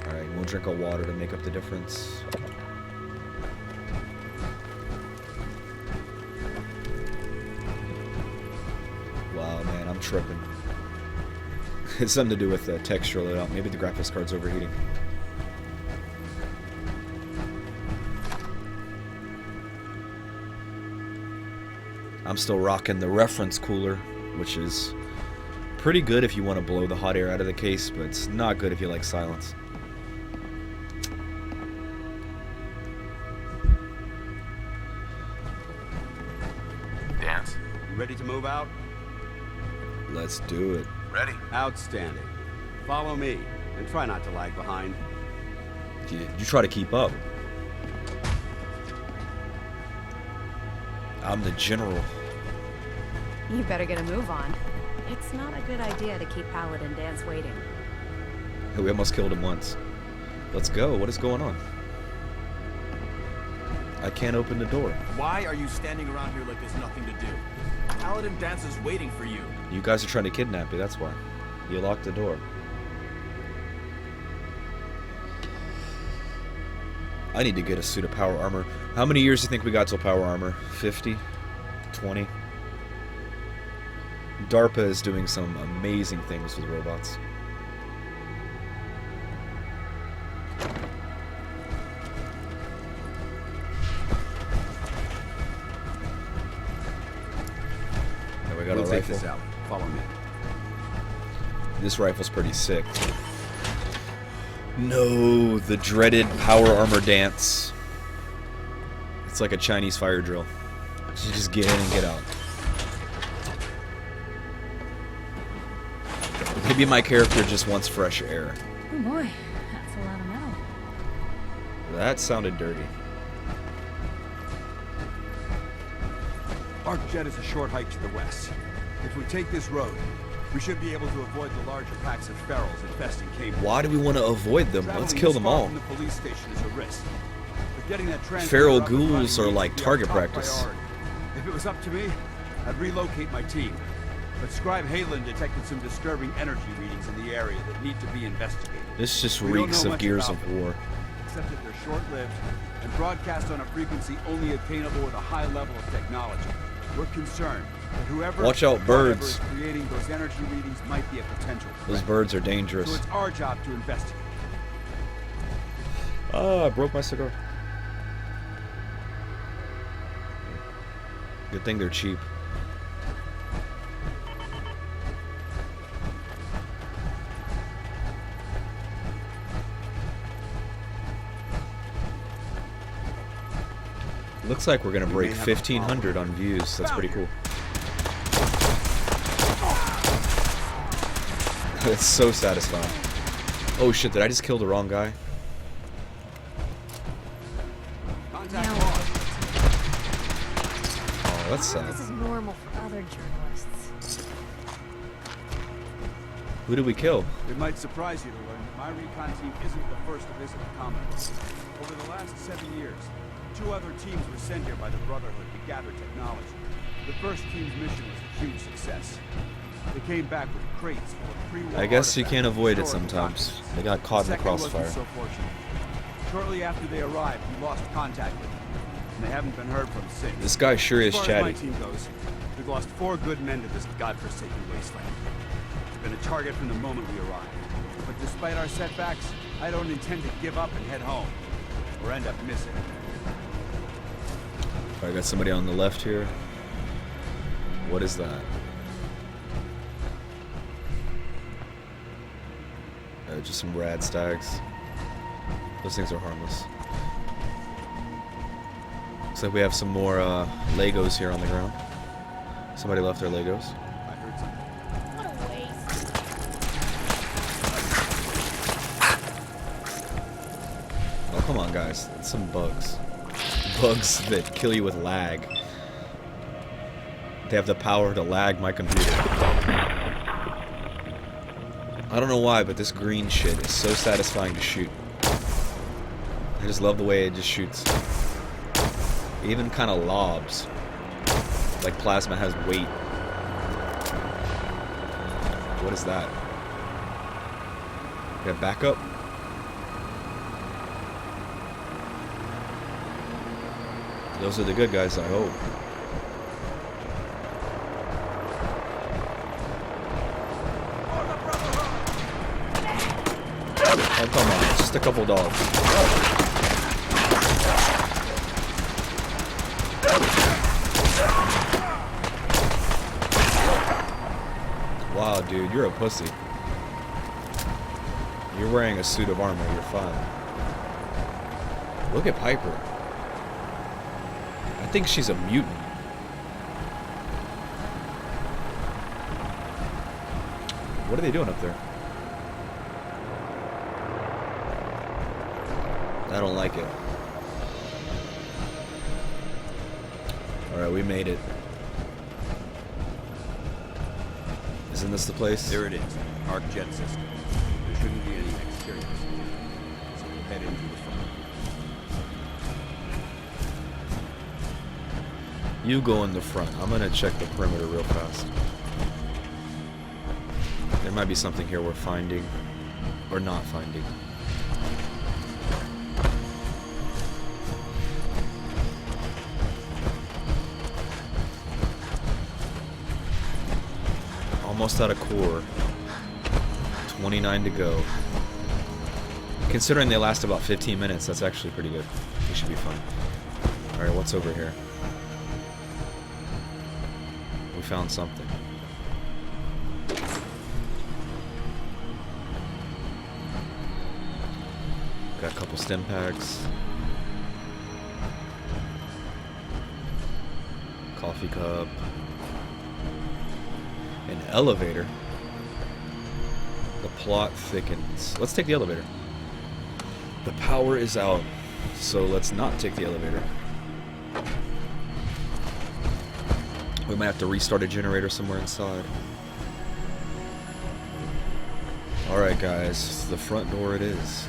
Alright, we'll drink our water to make up the difference. Wow, man, I'm tripping. It's something to do with the texture layout. Maybe the graphics card's overheating. I'm still rocking the reference cooler, which is pretty good if you want to blow the hot air out of the case, but it's not good if you like silence. Dance? You ready to move out? Let's do it. Ready. Outstanding. Follow me, and try not to lag behind. You try to keep up. I'm the general. You better get a move on. It's not a good idea to keep Paladin Dance waiting. We almost killed him once. Let's go. What is going on? I can't open the door. Why are you standing around here like there's nothing to do? Paladin Dance is waiting for you. You guys are trying to kidnap me, that's why. You locked the door. I need to get a suit of power armor. How many years do you think we got till power armor? 50? 20? DARPA is doing some amazing things with robots. Now we got We'll a take rifle. this out. Follow me. This rifle's pretty sick. No, the dreaded power armor dance. It's like a Chinese fire drill. You just get in and get out. Maybe my character just wants fresh air. Oh boy, that's a lot of metal. That sounded dirty. Arcjet is a short hike to the west. If we take this road, we should be able to avoid the larger packs of ferals infesting Cambridge. Why do we want to avoid them? Let's Traveling kill this them far all. from the police station is a risk. But getting that transmitter Feral up and running ghouls are needs like to be our target top practice. priority. If it was up to me, I'd relocate my team. But Scribe Halen detected some disturbing energy readings in the area that need to be investigated. This just We don't reeks know of much Gears about of them, War. except that they're short-lived and broadcast on a frequency only attainable with a high level of technology. We're concerned that whoever Watch out, or birds. whatever is creating those energy readings might be a potential Those threat. birds are So dangerous. it's our job to investigate. Ah, I broke my cigar. Good thing they're cheap. Looks like we're gonna break 1,500 on views. That's pretty cool. That's so satisfying. Oh shit, did I just kill the wrong guy? Oh, that's sad. This is normal for other journalists. Who did we kill? It might surprise you to learn that my recon team isn't the first to visit the Commonwealth. Over the last 7 years, 2 other teams were sent here by the Brotherhood to gather technology. The first team's mission was a huge success. They came back with crates full of pre-war I guess you can't artifacts avoid it and historical sometimes. documents. They got caught in the second wasn't crossfire. so fortunate. Shortly after they arrived, we lost contact with them, and they haven't been heard from since. This guy sure is As far chatty. as my team goes, we've lost 4 good men to this godforsaken wasteland. We've been a target from the moment we arrived. But despite our setbacks, I don't intend to give up and head home, or end up missing. I got somebody on the left here. What is that? Just some rad stags. Those things are harmless. Looks like we have some more Legos here on the ground. Somebody left their Legos. I heard something. What a waste. Oh, come on, guys. It's some bugs. Bugs that kill you with lag. They have the power to lag my computer. I don't know why, but this green shit is so satisfying to shoot. I just love the way it just shoots. It even kind of lobs. Like plasma has weight. What is that? We have backup? Those are the good guys, I hope. Oh, come on. It's just a couple dogs. Wow, dude, you're a pussy. You're wearing a suit of armor. You're fine. Look at Piper. I think she's a mutant. What are they doing up there? I don't like it. Alright, we made it. Isn't this the place? There it is. Arc jet system. There shouldn't be any exteriors. So we'll head into the front. You go in the front. I'm gonna check the perimeter real fast. There might be something here we're finding. Or not finding. Almost out of core. 29 to go. Considering they last about 15 minutes, that's actually pretty good. We should be fine. Alright, what's over here? We found something. Got a couple stim packs. Coffee cup. An elevator. The plot thickens. Let's take the elevator. The power is out, so let's not take the elevator. We might have to restart a generator somewhere inside. Alright guys, the front door it is.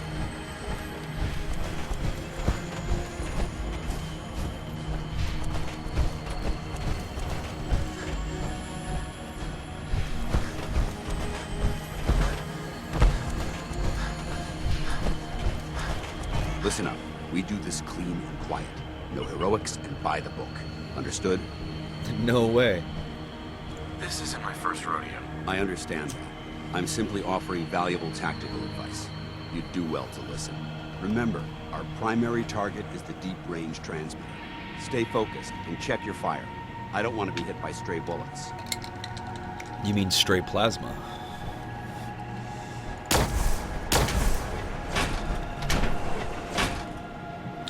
Listen up. We do this clean and quiet. No heroics and by the book. Understood? No way. This isn't my first rodeo. I understand that. I'm simply offering valuable tactical advice. You'd do well to listen. Remember, our primary target is the deep-range transmitter. Stay focused and check your fire. I don't want to be hit by stray bullets. You mean stray plasma?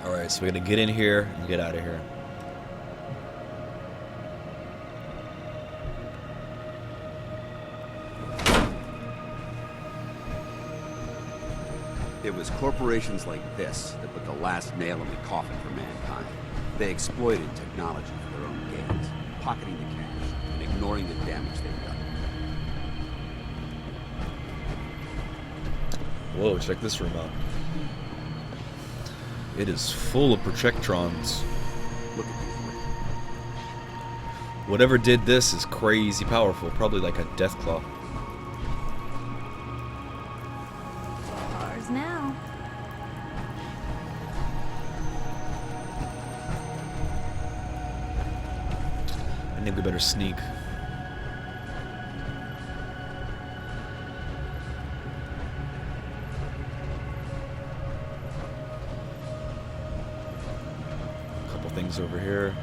Alright, so we're gonna get in here and get out of here. It was corporations like this that put the last nail in the coffin for mankind. They exploited technology for their own gains, pocketing the cash and ignoring the damage they've done. Whoa, check this room out. It is full of projectrons. Look at these rings. Whatever did this is crazy powerful, probably like a death claw. Ours now. I think we better sneak. Things over here.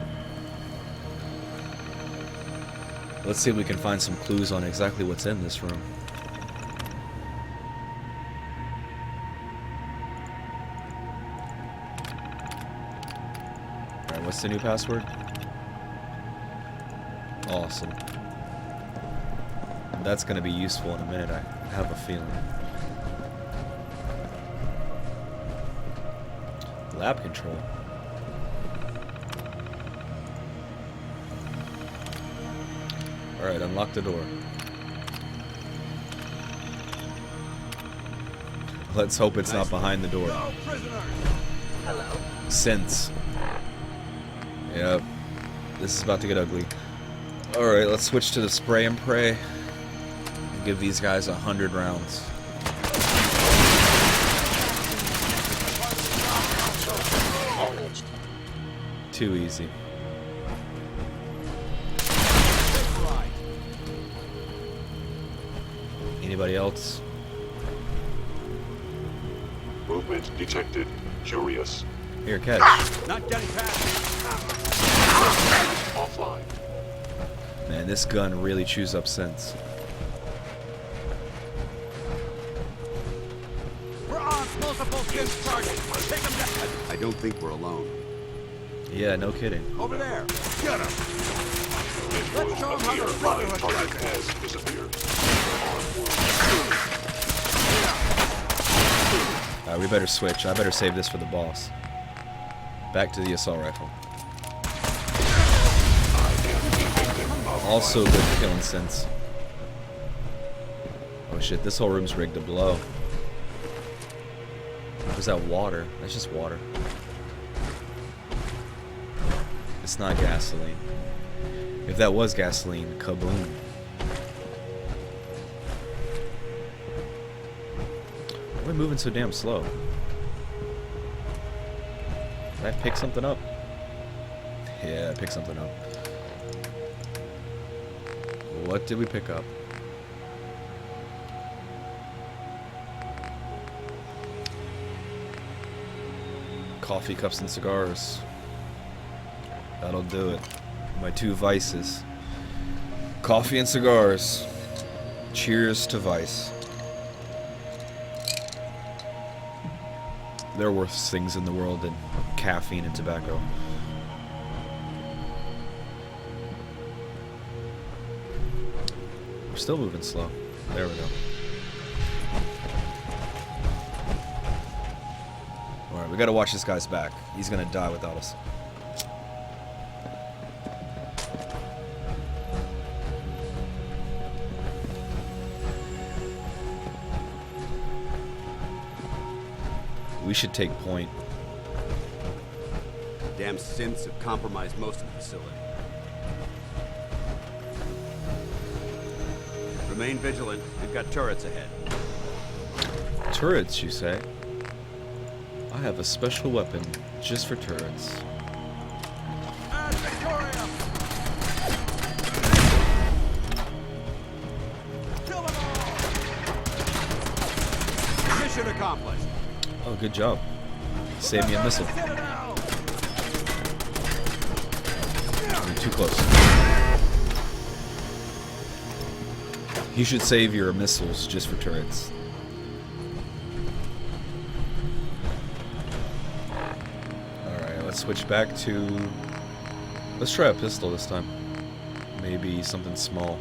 Let's see if we can find some clues on exactly what's in this room. Alright, what's the new password? Awesome. That's gonna be useful in a minute, I have a feeling. Lab control. Alright, unlock the door. Let's hope it's not behind the door. Hello. Sense. Yep. This is about to get ugly. Alright, let's switch to the spray and pray. And give these guys 100 rounds. Too easy. Anybody else? Movement detected. Curious. Here, catch. Not getting past. Offline. Man, this gun really chews up sense. We're on multiple fifth targets. Take them down. I don't think we're alone. Yeah, no kidding. Over there. Get him. Let's show them how the Brotherhood Target does has disappeared. Alright, we better switch. I better save this for the boss. Back to the assault rifle. Also good for killing sense. Oh shit, this whole room's rigged to blow. Is that water? That's just water. It's not gasoline. If that was gasoline, kaboom. Why am I moving so damn slow? Did I pick something up? Yeah, I picked something up. What did we pick up? Coffee, cups, and cigars. That'll do it. My two vices. Coffee and cigars. Cheers to vice. There are worse things in the world than caffeine and tobacco. We're still moving slow. There we go. Alright, we gotta watch this guy's back. He's gonna die without us. We should take point. Damn synths have compromised most of the facility. Remain vigilant. We've got turrets ahead. Turrets, you say? I have a special weapon just for turrets. Mission accomplished. Oh, good job. Save me a missile. You're too close. You should save your missiles just for turrets. Alright, let's switch back to... Let's try a pistol this time. Maybe something small.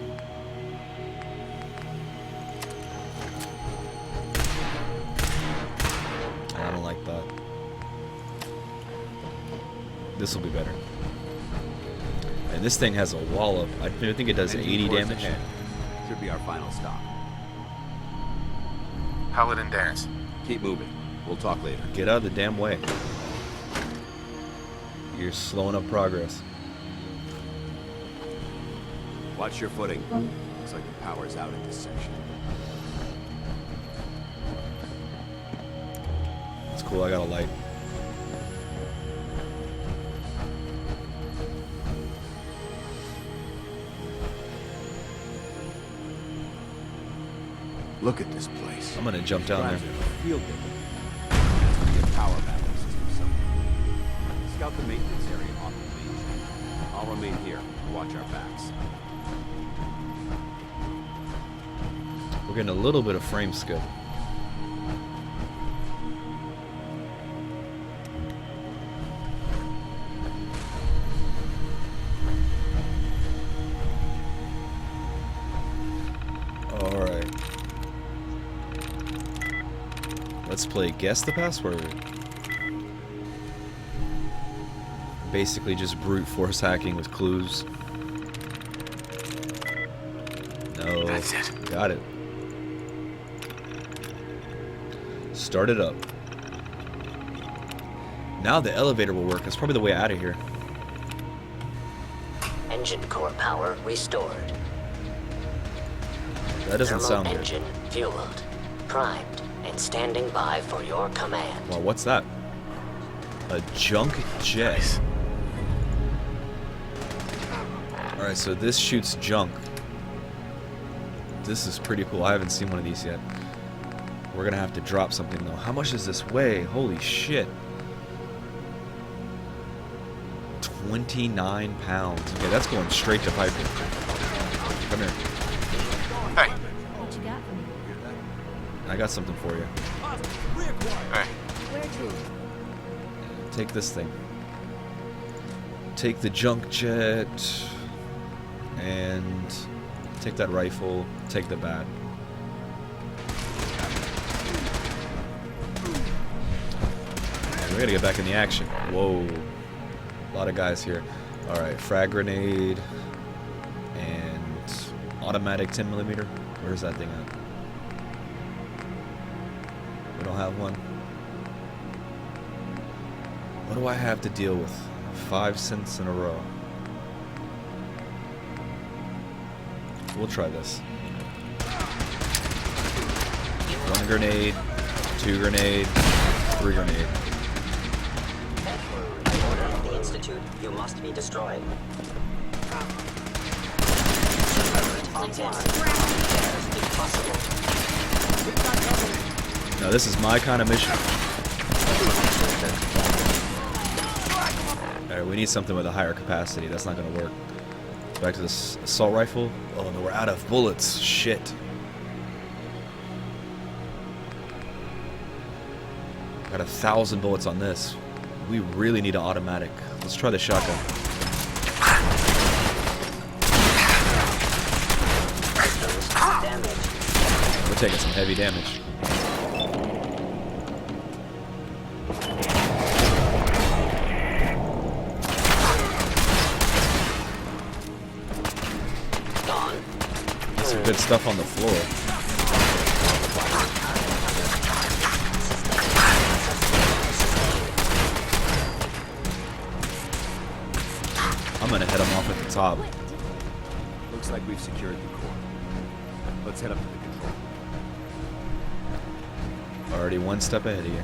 I don't like that. This will be better. And this thing has a wallop. I think it does 80 damage. Ahead. Should be our final stop. Paladin Dance. Keep moving. We'll talk later. Get out of the damn way. You're slowing up progress. Watch your footing. Looks like the power's out in this section. It's cool, I got a light. Look at this place. I'm gonna jump down there. Field day. That's gonna get power backup system somewhere. Scout the maintenance area off the beach. I'll remain here to watch our backs. We're getting a little bit of frame skill. Let's play Guess the Password. Basically just brute force hacking with clues. No. That's it. Got it. Start it up. Now the elevator will work. That's probably the way out of here. Engine core power restored. That doesn't Thermal sound good. engine fueled, primed, and standing by for your command. Well, what's that? A junk jet. Alright, so this shoots junk. This is pretty cool. I haven't seen one of these yet. We're gonna have to drop something though. How much does this weigh? Holy shit. 29 pounds. Okay, that's going straight to Piper. Come here. Hey. What you got for me? I got something for you. Hey. Where to? Take this thing. Take the junk jet. And take that rifle. Take the bat. We gotta get back in the action. Whoa. A lot of guys here. Alright, frag grenade. And automatic 10mm. Where's that thing at? We don't have one. What do I have to deal with? 5 cents in a row. We'll try this. 1 grenade, 2 grenade, 3 grenade. Order of the Institute, you must be destroyed. Now this is my kind of mission. Alright, we need something with a higher capacity. That's not gonna work. Back to this assault rifle. Oh no, we're out of bullets. Shit. Got 1,000 bullets on this. We really need an automatic. Let's try the shotgun. We're taking some heavy damage. Some good stuff on the floor. I'm gonna head him off at the top. Looks like we've secured the core. Let's head up to the control. Already one step ahead of you.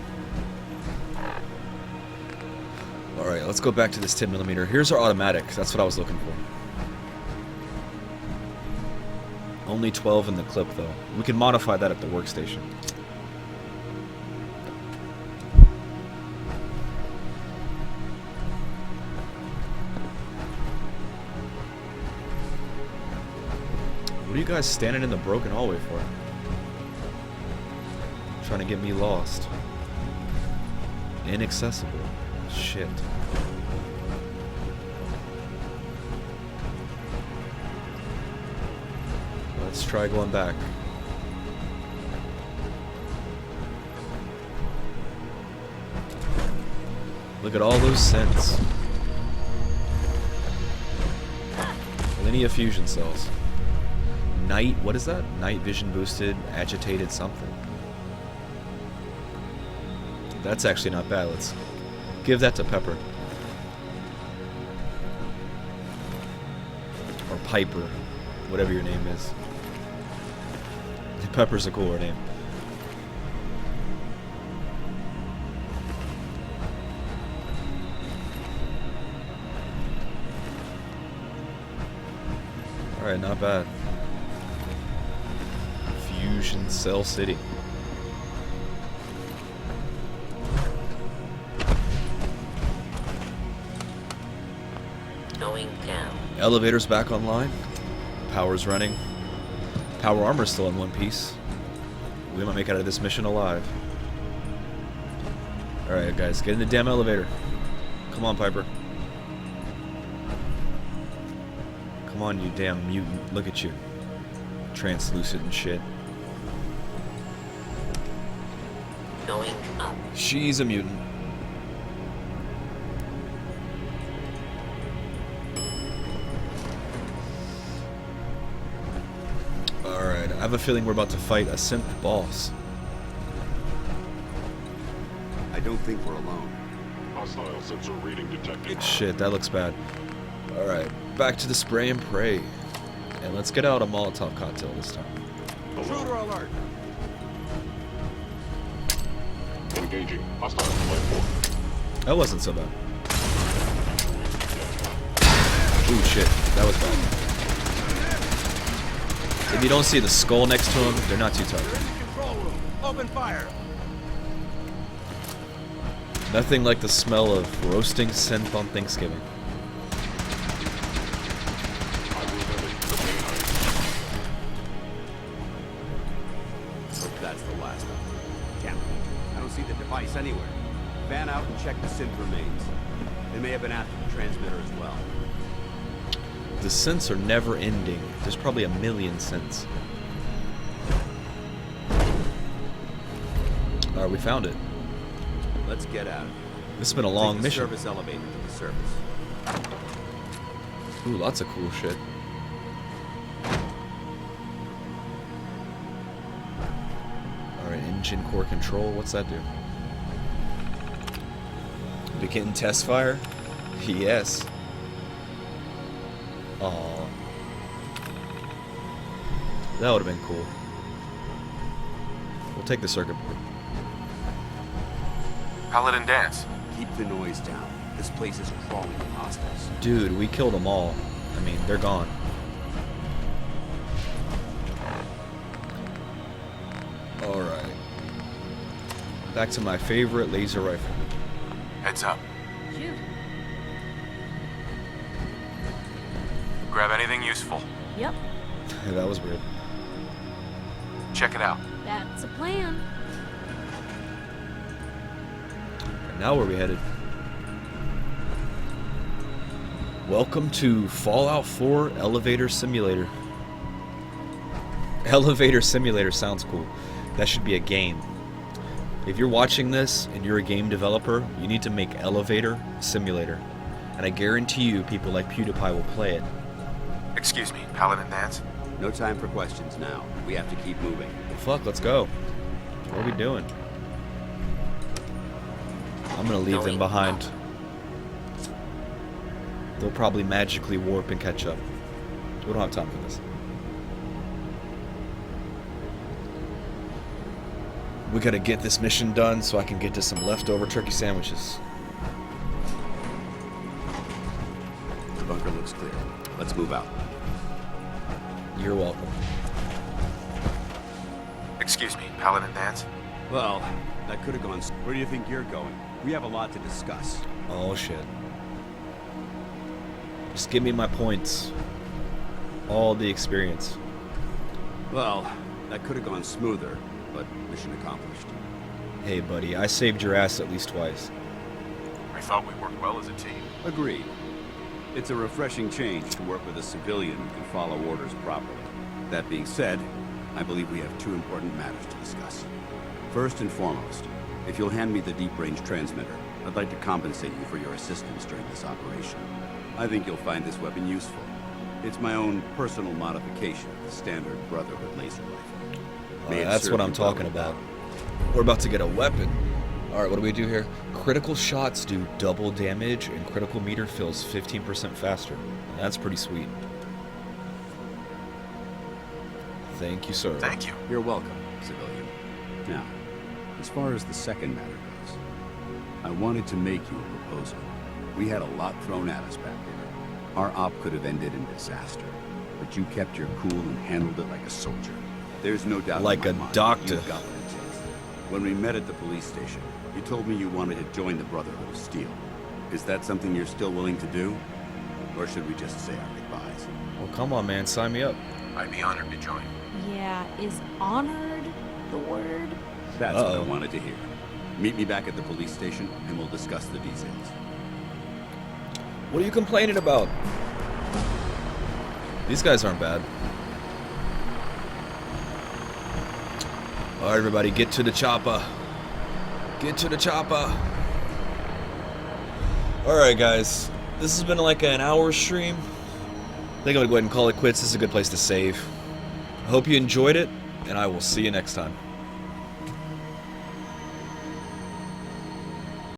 Alright, let's go back to this 10mm. Here's our automatic. That's what I was looking for. Only 12 in the clip, though. We can modify that at the workstation. What are you guys standing in the broken hallway for? Trying to get me lost. Inaccessible. Shit. Let's try going back. Look at all those scents. Linear fusion cells. Night, what is that? Night vision boosted, agitated something. That's actually not bad. Let's give that to Pepper. Or Piper. Whatever your name is. Pepper's a cooler name. Alright, not bad. Fusion Cell City. Going down. Elevator's back online. Power's running. Power armor's still in one piece. We might make it out of this mission alive. Alright guys, get in the damn elevator. Come on, Piper. Come on, you damn mutant. Look at you. Translucent and shit. Going up. She's a mutant. Alright, I have a feeling we're about to fight a synth boss. I don't think we're alone. Hostile sensor reading detected. Shit, that looks bad. Alright, back to the spray and pray. And let's get out a Molotov cocktail this time. Intruder alert! Engaging hostile platform. That wasn't so bad. Ooh, shit. That was bad. If you don't see the skull next to him, they're not too tough. Control room. Open fire. Nothing like the smell of roasting synth on Thanksgiving. That's the last of them. Damn it. I don't see the device anywhere. Van out and check the synth remains. They may have been after the transmitter as well. The synths are never ending. There's probably a million synths. Alright, we found it. Let's get out of here. This has been a long mission. Service elevator to the surface. Ooh, lots of cool shit. Alright, engine core control. What's that do? Begin test fire? Yes. Aww. That would have been cool. We'll take the circuit board. Paladin Dance. Keep the noise down. This place is crawling with hostiles. Dude, we killed them all. I mean, they're gone. Alright. Back to my favorite laser rifle. Heads up. Shoot. Grab anything useful. Yep, That was weird. Check it out. that's a plan. And now where are we headed? Welcome to Fallout 4 Elevator Simulator. Elevator Simulator sounds cool. That should be a game. If you're watching this and you're a game developer, you need to make Elevator Simulator. And I guarantee you people like PewDiePie will play it. Excuse me, Paladin Dance. No time for questions now. We have to keep moving. Fuck, let's go. What are we doing? I'm gonna leave them behind. They'll probably magically warp and catch up. We don't have time for this. We gotta get this mission done so I can get to some leftover turkey sandwiches. The bunker looks clear. Let's move out. You're welcome. Excuse me, Paladin Dance. Well, that could have gone. Where do you think you're going? We have a lot to discuss. Oh shit. Just give me my points. All the experience. Well, that could have gone smoother, but mission accomplished. Hey buddy, I saved your ass at least twice. I thought we worked well as a team. Agreed. It's a refreshing change to work with a civilian who can follow orders properly. That being said, I believe we have two important matters to discuss. First and foremost, if you'll hand me the deep-range transmitter, I'd like to compensate you for your assistance during this operation. I think you'll find this weapon useful. It's my own personal modification of the standard Brotherhood laser rifle. That's what I'm talking about. We're about to get a weapon. Alright, what do we do here? Critical shots do double damage and critical meter fills 15% faster. That's pretty sweet. Thank you, sir. Thank you. You're welcome, civilian. Now, as far as the second matter goes, I wanted to make you a proposal. We had a lot thrown at us back there. Our op could have ended in disaster, but you kept your cool and handled it like a soldier. There's no doubt like in a my mind doctor. You've got what it takes. When we met at the police station, you told me you wanted to join the Brotherhood of Steel. Is that something you're still willing to do? Or should we just say our goodbyes? Well, come on, man. Sign me up. I'd be honored to join. Yeah, is honored the word? That's what I wanted to hear. Meet me back at the police station, and we'll discuss the details. What are you complaining about? These guys aren't bad. Alright, everybody, get to the chopper. Get to the chopper. Alright guys, this has been like an hour stream. I think I'm gonna go ahead and call it quits. This is a good place to save. I hope you enjoyed it, and I will see you next time.